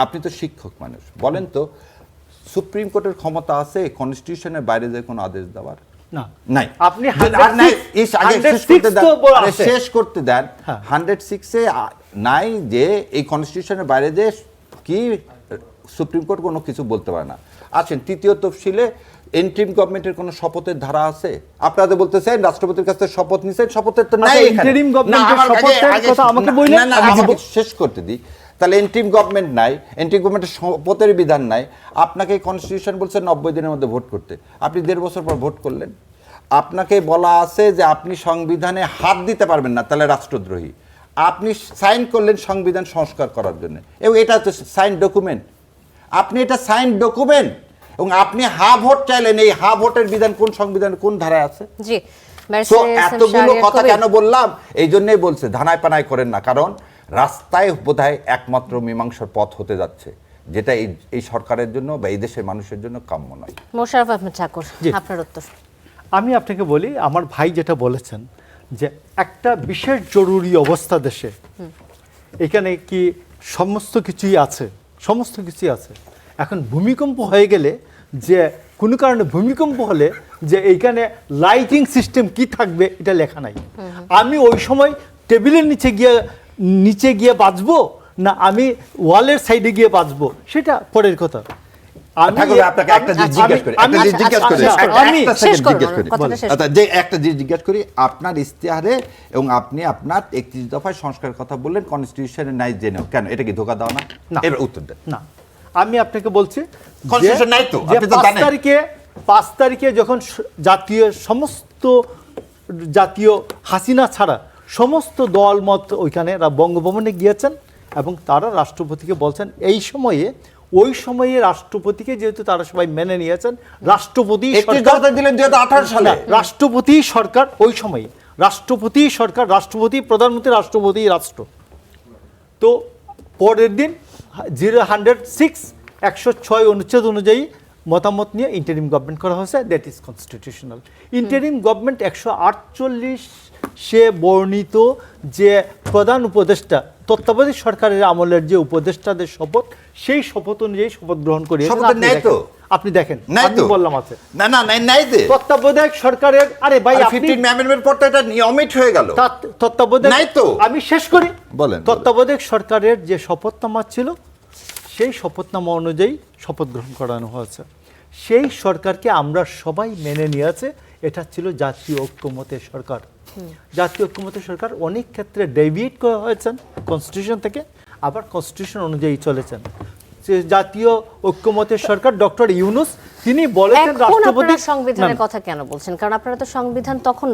আপনি তো শিক্ষক মানুষ, বলেন তো সুপ্রিম কোর্টের ক্ষমতা আছে কনস্টিটিউশনের বাইরে যে কোনো আদেশ দেওয়ার? না নাই। আপনি আর নাই, আগে শেষ করতে দেন, আরে আছে। শেষ করতে দেন। হ্যাঁ। 106-এ নাই যে এই কনস্টিটিউশনের বাইরে যে কি সুপ্রিম কোর্ট কোনো কিছু বলতে পারে না। আছেন তৃতীয় তফসিলে ইন্টিম গভর্নমেন্টের কোনো শপথের ধারা আছে? আপনারা বলতেছেন রাষ্ট্রপতির কাছে শপথ নিছেন, শপথের তো নাই এখানে। ইন্টারিম না, গভর্নমেন্টের আমার শপথের আগে কথা আমাকে বললেন, না, না, আমি আমাকে দিব। শেষ করতে দিই। তাহলে ইন্টিম গভর্নমেন্ট নাই, ইন্টিম গভর্নমেন্টের শপথের বিধান নাই। আপনাকে কনস্টিটিউশন বলছে 90 দিনের মধ্যে ভোট করতে, আপনি 1.5 বছর পর ভোট করলেন। আপনাকে বলা আছে যে আপনি সংবিধানে হাত দিতে পারবেন না, তাহলে রাষ্ট্রদ্রোহী। আপনি সাইন করলেন সংবিধান সংস্কার করার জন্য, এবং এটা তো সাইন ডকুমেন্ট। আপনি এটা সাইন ডকুমেন্ট, এবং আপনি হা ভোট চাইলেন। এই হা ভোটের বিধান কোন সংবিধান কোন ধারায় আছে? জি তো ব্যারিস্টার এস এম এতগুলো শাহরিয়ার কথা কবির। কেন বললাম? এই জন্যই বলছে ধানায় পানায় করেন না, কারণ রাস্তায় বোধহয় একমাত্র মীমাংসার পথ হতে যাচ্ছে, যেটা এই সরকারের জন্য বা এই দেশের মানুষের জন্য কাম্য নয়। মোশাররফ আহমেদ ঠাকুর, জি। আপনার উত্তর। আমি আপনাকে বলি, আমার ভাই যেটা বলেছেন যে একটা বিশেষ জরুরি অবস্থা দেশে, এখানে কি সমস্ত কিছুই আছে, সমস্ত কিছুই আছে। এখন ভূমিকম্প হয়ে গেলে, যে কোনো কারণে ভূমিকম্প হলে যে এইখানে লাইটিং সিস্টেম কি থাকবে এটা লেখা নাই। আমি ওই সময় টেবিলের নিচে গিয়ে বাঁচবো, না আমি ওয়ালের সাইডে গিয়ে বাঁচবো, সেটা পরের কথা। ঠাকুর, আপনাকে একটা জিনিস জিজ্ঞেস করি, একটা জিনিস জিজ্ঞেস করি, একটা শেষ সেকেন্ড করুন, জিজ্ঞেস করি। কথাটা শেষ আচ্ছা, যে একটা জিনিস জিজ্ঞেস করি, আপনার ইশতেহারে এবং আপনি আপনার 31 দফায় সংস্কারের কথা বললেন, কনস্টিটিউশনে নাই জেনেও, কেন? এটা কি ধোঁকা দাও না? না। এর উত্তর দেন। না, আমি আপনাকে বলছি Constitution নাই তো, যে আপনি তো 5 জানেন। তারিখে যখন সমস্ত জাতীয় হাসিনা ছাড়া সমস্ত দলমত ওইখানে বঙ্গভবনে গিয়েছেন, এবং তারা রাষ্ট্রপতিকে বলছেন ওই সময়ে রাষ্ট্রপতিকে যেহেতু তারা সবাই মেনে নিয়েছেন, রাষ্ট্রপতি 31 দফা দিলেন 2018 সালে। রাষ্ট্রপতি সরকার ওই সময়ে রাষ্ট্রপতি সরকার, রাষ্ট্রপতি প্রধানমন্ত্রী, রাষ্ট্রপতি রাষ্ট্র। তো পরের দিন 106 অনুচ্ছেদ অনুযায়ী মতামত নিয়ে ইন্টারিম গভর্নমেন্ট করা হয়েছে, that is constitutional. Interim government 148 বর্ণিত যে প্রধান উপদেষ্টা, তত্ত্বাবধায়ক সরকারের আমলের যে উপদেষ্টাদের শপথ, সেই শপথ অনুযায়ী শপথ গ্রহণ করে শপথে নেই তো? আপনি দেখেন, নাই আমি তো? বললাম আছে না, নাই দে। তত্ত্বাবধায়ক সরকারের, আরে ভাই আর আপনি 15 অ্যামেন্ডমেন্ট পর তো এটা নিয়মিত হয়ে গেল। তত্ত্বাবধায়ক নাই তো? আমি শেষ করি। বলেন। তত্ত্বাবধায়ক সরকারের যে শপথনামা ছিল, সেই শপথনামা অনুযায়ী শপথ গ্রহণ করানো হয়েছে। সেই সরকারকে আমরা সবাই মেনে নিয়েছে। এটা ছিল জাতীয় ঐক্যমতের সরকার। জাতীয় ঐক্যমতের সরকার অনেক ক্ষেত্রে ডেভিয়েট করা হয়েছেন কনস্টিটিউশন থেকে, আবার কনস্টিটিউশন অনুযায়ী চলেছেন। যে জাতীয় ঐক্যমতের সরকার ডক্টর ইউনূস, তিনি বলেছেন এখন রাষ্ট্রপতি আপনারা সংবিধানের কথা কেন বলছেন? কারণ আপনারা তো সংবিধান তখন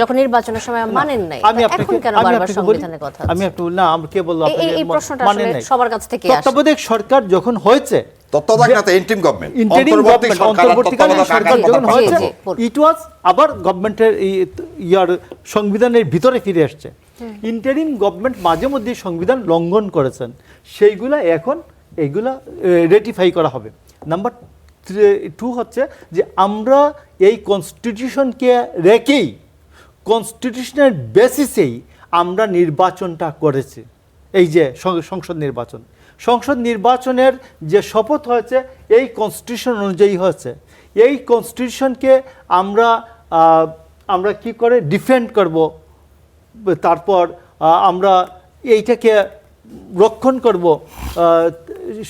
যখন নির্বাচনের সময় মানেন নাই, এখন কেন বারবার সংবিধানের কথা? আমি একটু না, আমি কে বললাম এই প্রশ্নটা আসলে সবার কাছ থেকে আসে। তত্ত্বাবধায়ক সরকার যখন হয়েছে, তত্ত্বাবধায়ক না তো ইন্টিম গভর্নমেন্ট, ইন্টারিম গভর্নমেন্ট, অন্তর্বর্তীকালীন সরকার যখন হয়েছে, জি, ইট ওয়াজ আবার গভর্নমেন্টের সংবিধানের ভিতরে ফিরে আসছে। ইন্টারিম গভর্নমেন্ট মাঝে মধ্যে সংবিধান লঙ্ঘন করেছেন, সেইগুলা এখন এইগুলা রেটিফাই করা হবে। নাম্বার 2 হচ্ছে যে আমরা এই কনস্টিটিউশনকে রেখেই, কনস্টিটিউশনের বেসিসেই আমরা নির্বাচনটা করেছি। এই যে সংসদ নির্বাচনের যে শপথ হয়েছে, এই কনস্টিটিউশন অনুযায়ী হয়েছে। এই কনস্টিটিউশনকে আমরা কি করে ডিফেন্ড করব, তারপর আমরা এইটাকে রক্ষণ করব,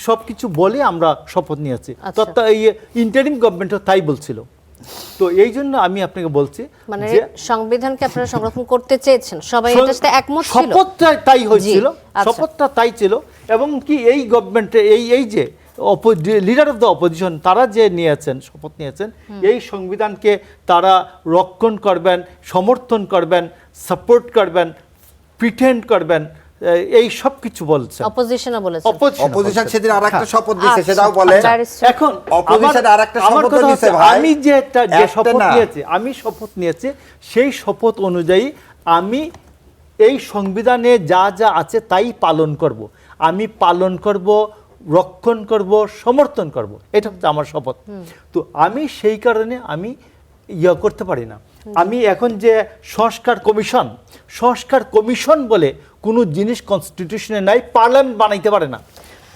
সব কিছু বলে আমরা শপথ নিয়েছি। ইন্টারিম গভর্নমেন্টও তাই বলছিল। তো এই জন্য আমি আপনাকে বলছি, মানে যে সংবিধানকে আপনারা সংরক্ষণ করতে চেয়েছেন, সবাই এটার সাথে একমত ছিল। শপথটা তাই হয়েছিল, জি, আচ্ছা। শপথটা তাই ছিল। এবং কি এই গভর্নমেন্টে এই যে লিডার অফ দ্য অপোজিশন, তারা যে শপথ নিয়েছেন, এই সংবিধানকে তারা রক্ষণ করবেন, সমর্থন করবেন, সাপোর্ট করবেন, প্রিটেন্ড করবেন, এই সব কিছু বলছেন। অপোজিশনও বলেছে। অপোজিশন সেদিন আরেকটা হ্যাঁ। শপথ দিয়েছে, আচ্ছা, সেটাও বলে। ব্যারিস্টার। এখন অপোজিশন আরেকটা আমার শপথ কথা নিয়েছে হচ্ছে, ভাই। আমি যে একটা শপথ না। নিয়েছি, আমি শপথ নিয়েছি, সেই শপথ অনুযায়ী আমি এই সংবিধানে যা যা আছে তাই পালন করব। আমি পালন করব, রক্ষণ করব, সমর্থন করব, এটা হচ্ছে আমার শপথ। তো আমি সেই কারণে আমি করতে পারি না। আমি এখন যে সংস্কার কমিশন বলে কোনো জিনিস কনস্টিটিউশনে নাই, পার্লামেন্ট বানাইতে পারে না।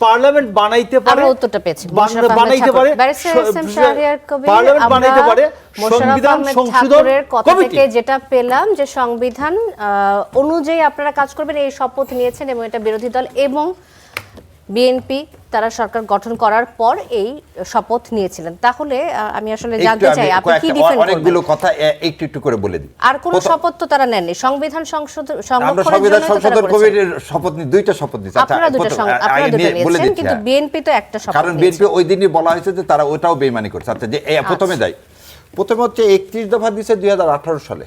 পার্লামেন্ট বানাইতে পারে, আমরা উত্তরটা পেয়েছি। মোশাররফ আহমেদ বানাইতে ঠাকুর। পারে, barrister S M Shahriar Kabir, parliament আমরা বানাইতে পারে, মোশাররফ সংবিধান আহমেদ সংশোধন ঠাকুরের কথা কমিটি। থেকে যেটা পেলাম যে সংবিধান অনুযায়ী আপনারা কাজ করবেন, এই শপথ নিয়েছেন এবং এটা বিরোধী দল এবং বিএনপি তারা সরকার গঠন করার পর এই শপথ নিয়েছিলেন। তাহলে আমি আসলে জানতে চাই আপনি কি ডিফেন্ড করবেন? অনেকগুলো কথা একটু একটু করে বলে দিই। আর কোন শপথ তো তারা নেননি, সংবিধান আমরা সংবিধান সংশোধন কমিটির শপথ নিই, দুইটা শপথ নিই। আপনারা দুটো নিয়েছেন, কিন্তু বিএনপি তো একটা শপথ কারণ বিএনপি ওই দিনই বলা হয়েছে যে তারা ওটাও বেইমানি করছে। আচ্ছা, যে প্রথমে যাই, প্রথমে হচ্ছে 31 দফা দিয়েছে 2018 সালে।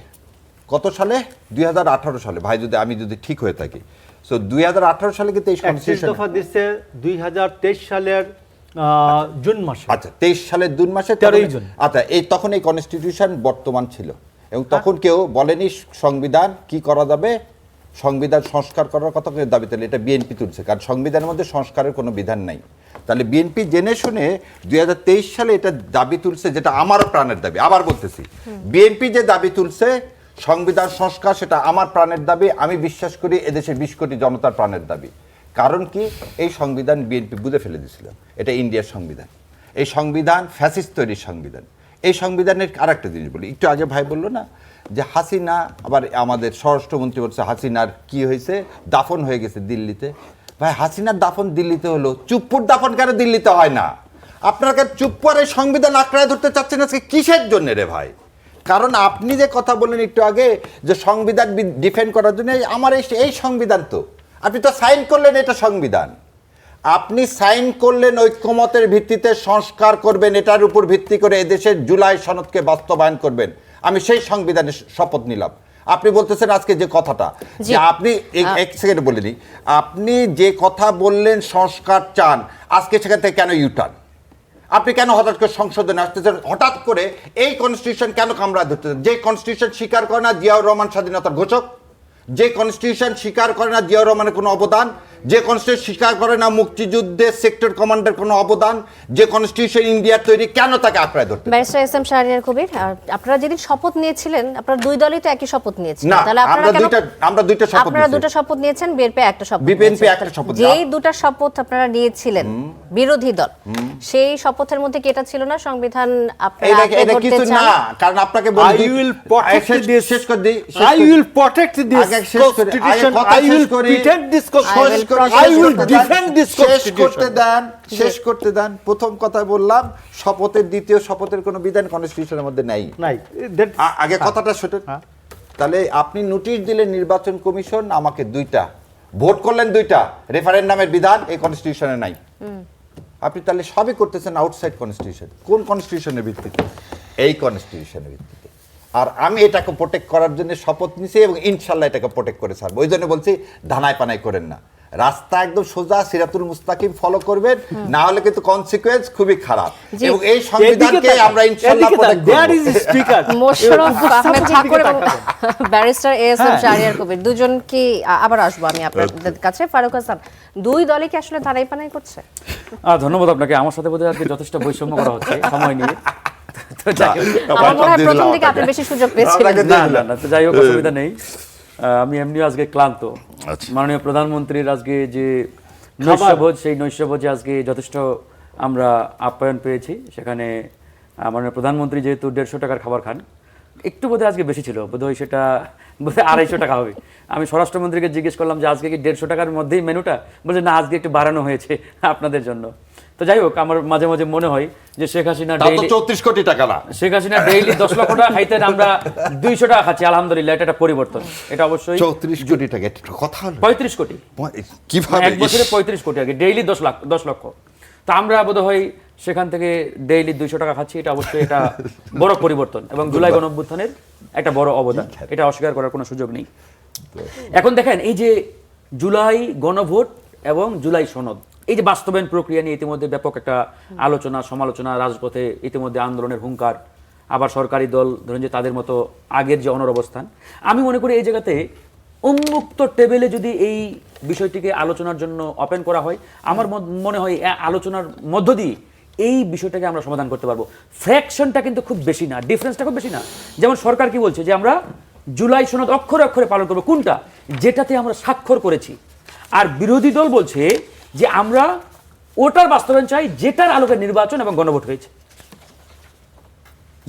কত সালে? 2018 সালে। ভাই যদি আমি যদি ঠিক হয়ে থাকি, সো 2018 সালে কিন্তু এই 31 দফা দিচ্ছে 2023 সালের জুন মাসে। আচ্ছা, 23 সালের জুন মাসে 13 জুন। আচ্ছা, তখন এই কনস্টিটিউশন বর্তমান ছিল এবং তখন কেউ বলেনি সংবিধান কি করা যাবে, সংবিধান সংস্কার করার কথা কেউ দাবি তুলে, এটা বিএনপি তুলছে, কারণ সংবিধানের মধ্যে সংস্কারের কোনো বিধান নাই। তাহলে বিএনপি জেনে শুনে 2023 সালে এটা দাবি তুলছে, যেটা আমারও প্রাণের দাবি। আবার বলতেছি, বিএনপি যে দাবি তুলছে সংবিধান সংস্কার, সেটা আমার প্রাণের দাবি। আমি বিশ্বাস করি এদেশের 20 কোটি জনতার প্রাণের দাবি। কারণ কি, এই সংবিধান বিএনপি বুঝে ফেলে দিয়েছিল এটা ইন্ডিয়ার সংবিধান। এই সংবিধান ফ্যাসিস্ট তৈরির সংবিধান। এই সংবিধানের আরেকটা জিনিস বলি, একটু আগে ভাই বললো না যে হাসিনা, আবার আমাদের স্বরাষ্ট্রমন্ত্রী বলছে হাসিনার কি হয়েছে, দাফন হয়ে গেছে দিল্লিতে। ভাই, হাসিনার দাফন দিল্লিতে হলো, চুপ্পুর দাফন কেন দিল্লিতে হয় না? আপনারা চুপ্পুর এই সংবিধান আঁকড়ায় ধরতে চাচ্ছেন আজকে কিসের জন্য রে ভাই? কারণ আপনি যে কথা বললেন একটু আগে যে সংবিধান ডিফেন্ড করার জন্য, আমার এই সংবিধান তো আপনি তো সাইন করলেন, এটা সংবিধান আপনি সাইন করলেন, ঐক্যমতের ভিত্তিতে সংস্কার করবেন, এটার উপর ভিত্তি করে এদেশের জুলাই সনদকে বাস্তবায়ন করবেন। আমি সেই সংবিধানের শপথ নিলাম। আপনি বলতেছেন আজকে যে কথাটা, যে আপনি এক সেকেন্ড বলে দিই, আপনি যে কথা বললেন সংস্কার চান, আজকে সেখান থেকে কেন ইউটার্ন? আপনি কেন হঠাৎ করে সংশোধনে আসতেছেন? হঠাৎ করে এই কনস্টিটিউশন কেন কামড়া ধরতেছেন? যে কনস্টিটিউশন স্বীকার করে না জিয়াউর রহমান স্বাধীনতার ঘোষক, যে কনস্টিটিউশন স্বীকার করে না জিয়াউর রহমানের কোনো অবদান, যে কনস্টিটিউশন স্বীকার করে না মুক্তিযুদ্ধে সেক্টর কমান্ডার কোনো অবদান, যে কনস্টিটিউশন ইন্ডিয়ার তৈরি, কেন তাকে আঁকড়ায় ধরতে? Barrister S M Shahriar Kabir, আপনারা যেদিন শপথ নিয়েছিলেন আপনারা দুই দলই তো একই শপথ নিয়েছিলেন। না, তাহলে আমরা দুইটা শপথ আপনারা নিয়েছি। দুটো শপথ নিয়েছেন, বিএনপি একটা শপথ বিএনপি নিয়েছে। একটা শপথ। যেই দুটো শপথ আপনারা নিয়েছিলেন বিরোধী দল, সেই শপথের মধ্যে কি এটা ছিল না সংবিধান আপনারা এটা কিছু না, কারণ আপনাকে বলি I will protect this. শেষ করে দিই, I will protect this constitution. I will protect this constitution. I will defend this constitution. শেষ করতে দেন। প্রথম কথা বললাম, শপথের দ্বিতীয় শপথের কোনো বিধান কনস্টিটিউশনের মধ্যে নাই। নাই, আগে কথাটা শোনেন। তাহলে আপনি নোটিশ দিলেন নির্বাচন কমিশন, আমাকে দুইটা ভোট করলেন, দুইটা রেফারেন্ডামের বিধান এই কনস্টিটিউশনে নাই। আপনি তাহলে সবই করতেছেন আউটসাইড কনস্টিটিউশন। কোন কনস্টিটিউশনের ভিত্তিতে? এই কনস্টিটিউশনের ভিত্তিতে। আর আমি এটাকে প্রোটেক্ট করার জন্য শপথ নিছি এবং ইনশাল্লাহ এটাকে প্রোটেক্ট করে ছাড়বো। ওই জন্য বলছি ধানায় পানায় করেন না, রাস্তা একদম সোজা সিরাতুল মুস্তাকিম ফলো করবেন, না হলে কিন্তু কনসিকুয়েন্স খুবই খারাপ। এবং এই সংবিধানকে আমরা ইনশাআল্লাহ প্রোটেক্ট করব। মোশাররফ আহমেদ ঠাকুর এবং barrister S M Shahriar Kabir দুজন কি আবার আসবো আমি আপনাদের কাছে। ফারুক হাসান, দুই দলই কি আসলে ধারাই পানাই করছে? ধন্যবাদ আপনাকে। আমার সাথে বোধহয় আজকে যথেষ্ট বৈষম্য করা হচ্ছে সময় নিয়ে। আমার মনে হয় প্রথম দিকে আপনি বেশি সুযোগ পেয়েছিলেন। না, তো যাই হোক, অসুবিধা নেই। আমি এমনিও আজকে ক্লান্ত। মাননীয় প্রধানমন্ত্রীর আজকে যে নৈশভোজ, সেই নৈশভোজে আজকে যথেষ্ট আমরা আপ্যায়ন পেয়েছি। সেখানে মাননীয় প্রধানমন্ত্রী যেহেতু 150 টাকার খাবার খান, একটু বোধহয় আজকে বেশি ছিল, বোধহয় সেটা বোধহয় 250 টাকা হবে। আমি স্বরাষ্ট্রমন্ত্রীকে জিজ্ঞেস করলাম যে আজকে কি 150 টাকার মধ্যেই মেনুটা? বলছে না, আজকে একটু বাড়ানো হয়েছে আপনাদের জন্য। তো যাই হোক, আমার মাঝে মাঝে মনে হয় যে শেখ হাসিনা ডেইলি 34 কোটি টাকা না, শেখ হাসিনা ডেইলি 10 লক্ষ টাকা খাইতেন, আমরা 200 টাকা খাচ্ছি। আলহামদুলিল্লাহ, এটা একটা পরিবর্তন। এটা অবশ্যই 34 কোটি টাকা, এটা কথা হলো 35 কোটি, কিভাবে এক বছরে 35 কোটি, আগে ডেইলি 10 লক্ষ। তো আমরা বোধহয় সেখান থেকে ডেইলি 200 টাকা খাচ্ছি। এটা অবশ্যই এটা বড় পরিবর্তন এবং জুলাই গণঅভ্যুত্থানের একটা বড় অবদান, এটা অস্বীকার করার কোনো সুযোগ নেই। এখন দেখেন, এই যে জুলাই গণভোট এবং জুলাই সনদ, এই যে বাস্তবায়ন প্রক্রিয়া নিয়ে ইতিমধ্যে ব্যাপক একটা আলোচনা সমালোচনা, রাজপথে ইতিমধ্যে আন্দোলনের হুঙ্কার, আবার সরকারি দল ধরেন যে তাদের মতো আগের যে অনর অবস্থান। আমি মনে করি এই জায়গাতে উন্মুক্ত টেবিলে যদি এই বিষয়টিকে আলোচনার জন্য ওপেন করা হয়, আমার মনে হয় আলোচনার মধ্য দিয়ে এই বিষয়টাকে আমরা সমাধান করতে পারবো। ফ্র্যাকশনটা কিন্তু খুব বেশি না, ডিফারেন্সটা খুব বেশি না। যেমন সরকার কি বলছে যে আমরা জুলাই সনদ অক্ষরে অক্ষরে পালন করবো, কোনটা? যেটাতে আমরা স্বাক্ষর করেছি। আর বিরোধী দল বলছে যে আমরা ওটার বাস্তবায়ন চাই যেটার আলোকে নির্বাচন এবং গণভোট হয়েছে।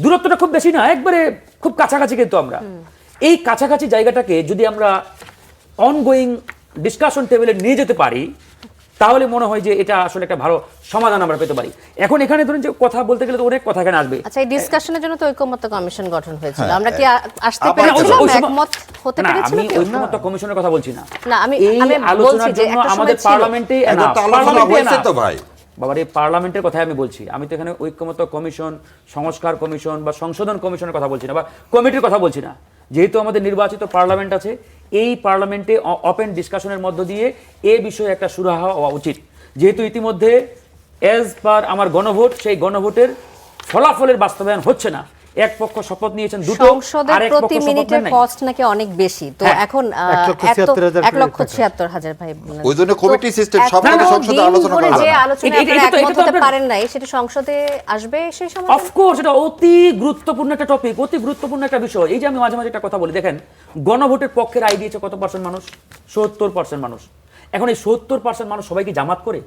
দূরত্বটা খুব বেশি না, একবারে খুব কাছাকাছি। কিন্তু আমরা এই কাছাকাছি জায়গাটাকে যদি আমরা অনগোয়িং ডিসকাশন টেবিলে নিয়ে যেতে পারি, তাহলে মনে হয় যে এটা আসলে একটা ভালো সমাধান আমরা পেতে পারি। এখন এখানে ধরুন যে কথা বলতে গেলে তো অনেক কথা এখানে আসবে। আচ্ছা, এই ডিসকাশনের জন্য তো ঐকমত্য কমিশন গঠন হয়েছিল, আমরা কি আসতে আবার পেরেছিলাম, ওই সময়- একমত হতে না, পেরেছিলাম? আমি ঐকমত্য কমিশনের কথা বলছি না। না, আমি এই বলছি আলোচনার যে জন্য একটা সময় আমাদের ছিল। পার্লামেন্টে এখন তো আলোচনা হয়েছে তো ভাই। বাবার এই পার্লামেন্টের কথাই আমি বলছি। আমি তো এখানে ঐক্যমত্য কমিশন, সংস্কার কমিশন বা সংশোধন কমিশনের কথা বলছি না, বা কমিটির কথা বলছি না। যেহেতু আমাদের নির্বাচিত পার্লামেন্ট আছে, এই পার্লামেন্টে ওপেন ডিসকাশনের মধ্য দিয়ে এ বিষয়ে একটা সুরাহা হওয়া উচিত। যেহেতু ইতিমধ্যে এজ পার আমার গণভোট, সেই গণভোটের ফলাফলের বাস্তবায়ন হচ্ছে না। এক পক্ষ শপথ নিয়েছেন দুটো, সংসদের আর এক প্রতি পক্ষ শপথ মিনিটের নেন নাই। কস্ট নাকি অনেক বেশি, তো হ্যাঁ, এখন 1,76,000 1,76,000 ভাই বললেন। ওই জন্য কমিটি তো সিস্টেম সব এত কিছু সংসদে দিন আলোচনা ধরে করা যে যাবে না। আলোচনায় এটা- আপনারা এটা তো- একমত এটা তো হতে আপনার- পারেন নাই, সেটা সংসদে আসবে সেই সময়। অফকোর্স এটা অতি গুরুত্বপূর্ণ একটা টপিক, অতি গুরুত্বপূর্ণ একটা বিষয়। এই যে আমি মাঝে মাঝে একটা কথা বলি, দেখেন গণভোটের পক্ষে রায় দিয়েছে কত পার্সেন্ট মানুষ? 70% মানুষ। এখন এই 70% মানুষ সবাই কি জামাত করে?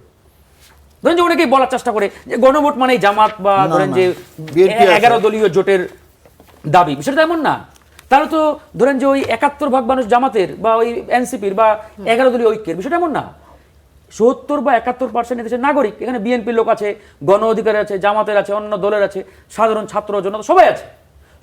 ধরেন যে অনেকেই বলার চেষ্টা করে যে গণভোট মানে জামাত বা ধরেন যে BNP আছে। 11 দলীয় জোটের দাবি, বিষয়টা এমন না। তাহলে তো ধরেন যে ওই 71% মানুষ জামাতের বা ওই এনসিপির বা 11 দলীয় ঐক্যের, বিষয়টা এমন না। 70 বা 71% দেশের নাগরিক। এখানে বিএনপির লোক আছে, গণ অধিকার আছে, জামাতের আছে, অন্য দলের আছে, সাধারণ ছাত্র জনতা সবাই আছে।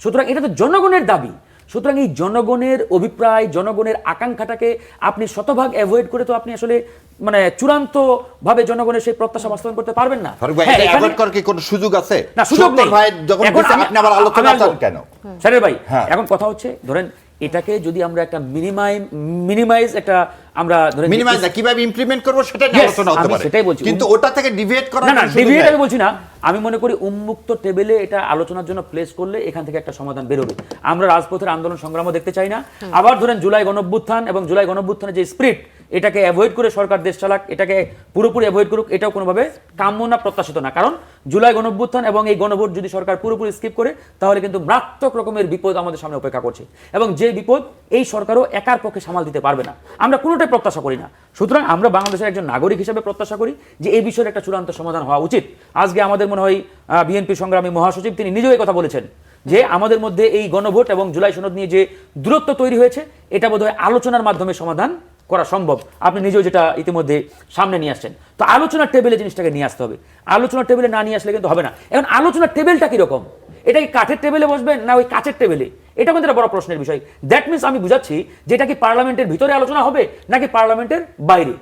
সুতরাং এটা তো জনগণের দাবি। সুতরাং এই জনগণের অভিপ্রায়, জনগণের আকাঙ্ক্ষাটাকে আপনি শতভাগ অ্যাভয়েড করে তো আপনি আসলে মানে চূড়ান্ত ভাবে জনগণের সেই প্রত্যাশা বাস্তবায়ন করতে পারবেন না। ফারুক ভাই, হ্যাঁ, এটা এখানে- অ্যাভয়েড করার কি কোনো সুযোগ আছে? না, সুযোগ নেই। 70 ভাই যখন এখন দিছে, আপনি আবার আলোচনা আমি আসবো। চান কেন? স্যারের ভাই, হ্যাঁ। এখন কথা হচ্ছে ধরেন এটাকে যদি আমরা একটা মিনিমাইজ একটা আমরা ধরেন মিনিমাইজ না, কিভাবে ইমপ্লিমেন্ট করব সেটা নিয়ে Yes, আলোচনা হতে আমি পারে, সেটাই বলছি। কিন্তু ওটা থেকে ডিভিয়েট করার না না, কোনো সুযোগ ডিবেট নাই। আমি বলছি না। আমি মনে করি উন্মুক্ত টেবিলে এটা আলোচনার জন্য প্লেস করলে এখান থেকে একটা সমাধান বেরোবে। আমরা রাজপথের আন্দোলন সংগ্রামও দেখতে চাই না। আবার ধরেন জুলাই গণঅভ্যুত্থান এবং জুলাই গণঅভ্যুত্থানের যে স্পিরিট, এটাকে অ্যাভয়েড করে সরকার দেশ চালাক, এটাকে পুরোপুরি অ্যাভয়েড করুক, এটাও কোনোভাবে কাম্য না, প্রত্যাশিত না। কারণ জুলাই গণঅভ্যুত্থান এবং এই গণভোট যদি সরকার পুরোপুরি স্কিপ করে, তাহলে কিন্তু মারাত্মক রকমের বিপদ আমাদের সামনে অপেক্ষা করছে, এবং যে বিপদ এই সরকারও একার পক্ষে সামাল দিতে পারবে না। আমরা কোনোটাই প্রত্যাশা করি না। সুতরাং আমরা বাংলাদেশের একজন নাগরিক হিসেবে প্রত্যাশা করি যে এই বিষয়ের একটা চূড়ান্ত সমাধান হওয়া উচিত। আজকে আমাদের মনে হয় বিএনপি সংগ্রামী মহাসচিব তিনি নিজেও এই কথা বলেছেন যে আমাদের মধ্যে এই গণভোট এবং জুলাই সনদ নিয়ে যে দূরত্ব তৈরি হয়েছে, এটা বোধহয় আলোচনার মাধ্যমে সমাধান করা সম্ভব। আপনি নিজেও যেটা ইতিমধ্যে সামনে নিয়ে আসছেন। তো আলোচনার টেবিলে জিনিসটাকে নিয়ে আসতে হবে। আলোচনার টেবিলে না নিয়ে আসলে কিন্তু হবে না। এখন আলোচনার টেবিলটা কিরকম? এটা কি কাঠের টেবিলে বসবেন না ওই কাচের টেবিলে? এটা কিন্তু একটা বড় প্রশ্নের বিষয়। দ্যাট মিনস আমি বুঝাচ্ছি যে এটা কি পার্লামেন্টের ভিতরে আলোচনা হবে নাকি পার্লামেন্টের বাইরে?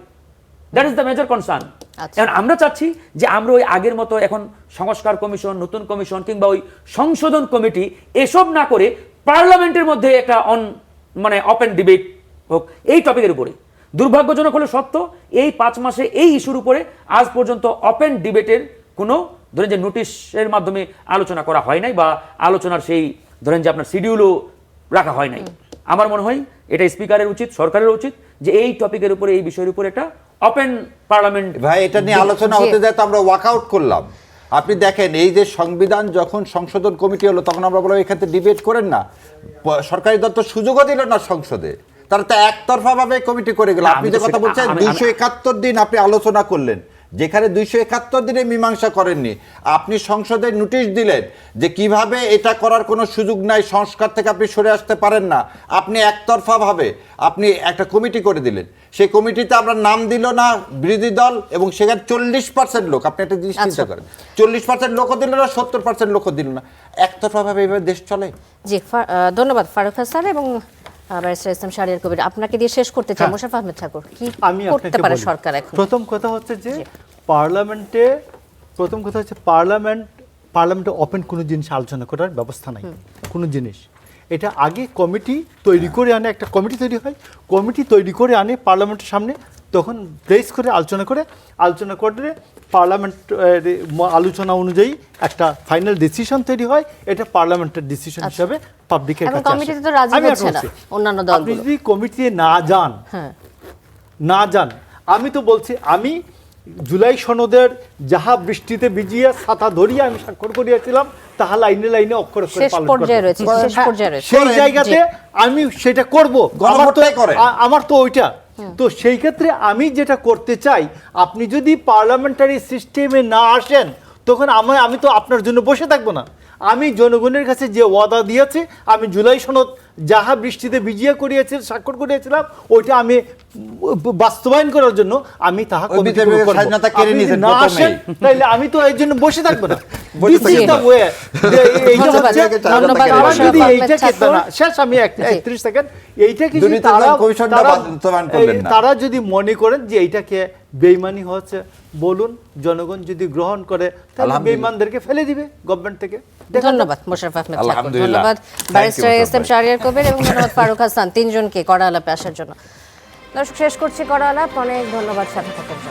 That is the major concern. এখন আমরা চাচ্ছি যে আমরা ওই আগের মতো এখন সংস্কার কমিশন, নতুন কমিশন কিংবা ওই সংশোধন কমিটি এসব না করে পার্লামেন্টের মধ্যে একটা মানে ওপেন ডিবেট হোক এই টপিকের উপরে। দুর্ভাগ্যজনক হলো সত্য, এই 5 মাসে এই ইস্যুর উপরে আজ পর্যন্ত ওপেন ডিবেটের কোনো ধরেন যে নোটিশের মাধ্যমে আলোচনা করা হয় নাই, বা আলোচনার সেই ধরেন যে আপনার শিডিউলও রাখা হয় নাই। আমার মনে হয় এটা স্পিকারের উচিত, সরকারের উচিত যে এই টপিকের উপরে, এই বিষয়ের উপরে একটা ওপেন পার্লামেন্ট। ভাই, এটা নিয়ে আলোচনা হতে যায় তো আমরা ওয়াকআউট করলাম। আপনি দেখেন এই যে সংবিধান যখন সংশোধন কমিটি হলো, তখন আমরা বললাম এখানে ডিবেট করেন না। সরকারি দল তো সুযোগও দিল না সংসদে, তারা তো একতরফা ভাবে কমিটি করে গেল। আপনি যে কথা বলছেন 271 দিন আপনি আলোচনা করলেন, যেখানে 271 দিনে মীমাংসা করেননি। আপনি সংসদে নোটিশ দিলেন যে কিভাবে এটা করার কোনো সুযোগ নাই, সংস্কার থেকে আপনি সরে আসতে পারেন না। আপনি একতরফা ভাবে আপনি একটা কমিটি করে দিলেন। সেই কমিটিতে আমরা নাম দিল না বিরোধী দল, এবং সেখানে 40% লোক। আপনি একটা জিনিস চিন্তা করেন, 40% লোকও দিল না, 70% লোকও দিল না। একতরফা ভাবে এভাবে দেশ চলে? জি, ধন্যবাদ ফারুক হাসান এবং ব্যারিস্টার ইসলাম শাহরিয়ার কবির। আপনাকে দিয়ে শেষ করতে চাই, মোশাররফ আহমেদ ঠাকুর, কি আমি করতে আপনাকে পারে বলি। সরকার এখন? প্রথম কথা হচ্ছে যে পার্লামেন্টে ওপেন কোনো জিনিস আলোচনা করার ব্যবস্থা নাই, কোনো জিনিস। এটা আগে কমিটি তৈরি করে আনে, একটা কমিটি তৈরি হয়, কমিটি তৈরি করে আনে পার্লামেন্টের সামনে, তখন প্লেস করে আলোচনা করে পার্লামেন্ট আলোচনা অনুযায়ী একটা ফাইনাল ডিসিশন তৈরি হয়, এটা পার্লামেন্টের ডিসিশন হিসাবে পাবলিকের এখন কাছে আসে। কমিটিতে তো রাজি আমি হচ্ছে একটা না বলছি, অন্যান্য আপনি দলগুলো। যদি কমিটিতে না যান, হ্যাঁ, না যান, আমি তো বলছি, আমি জুলাই সনদের যাহা বৃষ্টিতে ভিজিয়ে ছাতা ধরিয়ে আমি স্বাক্ষর করিয়াছিলাম, তাহা লাইনে লাইনে অক্ষর অক্ষরে শেষ পালন পর্যায়ে করব। রয়েছে, শেষ হ্যাঁ, পর্যায়ে রয়েছে। সেই জায়গাতে আমি সেটা করব। গণভোটটাই করে। আমার তো ওইটা, তো সেই ক্ষেত্রে আমি যেটা করতে চাই, আপনি যদি পার্লামেন্টারি সিস্টেমে না আসেন, তখন আমি তো আপনার জন্য বসে থাকবো না। আমি জনগণের কাছে যে ওয়াদা দিয়েছি, আমি জুলাই সনদ যাহা বৃষ্টিতে ভিজিয়ে করিয়েছি, স্বাক্ষর করিয়েছিলাম, ওইটা আমি বাস্তবায়ন করার জন্য আমি তাহা ওই কমিটি বিজেপির করব। স্বাধীনতা কেড়ে আপনি যদি নিয়েছেন না প্রথমেই। আসেন, তাহলে আমি তো এর জন্য বসে থাকবো না। বসে This is থাকবেন the না। way, যে এইটা ধন্যবাদ, হচ্ছে- ধন্যবাদ তারা মোশাররফ যদি আহমেদ এইটাকে ঠাকুর। না, শেষ আমি 31 সেকেন্ড, এইটাকে যদি দুর্নীতি দমন কমিশনটা বাস্তবায়ন করলেন না। তারা যদি মনে করেন যে এইটাকে বেইমানি হচ্ছে, বলুন, জনগণ যদি গ্রহণ করে, তাহলে আলহামদুলিল্লাহ। বেইমানদেরকে ফেলে দিবে গভর্নমেন্ট থেকে। দেখা যাক। ধন্যবাদ মোশাররফ আহমেদ ঠাকুর, আলহামদুলিল্লাহ। ধন্যবাদ Thank you, barrister Mosharraf S M ভাই। শাহরিয়ার কবির এবং ধন্যবাদ ফারুক হাসান, তিনজনকে কড়া আলাপে আসার জন্য। দর্শক, শেষ করছি কড়া আলাপ। অনেক ধন্যবাদ সাথে থাকার জন্য।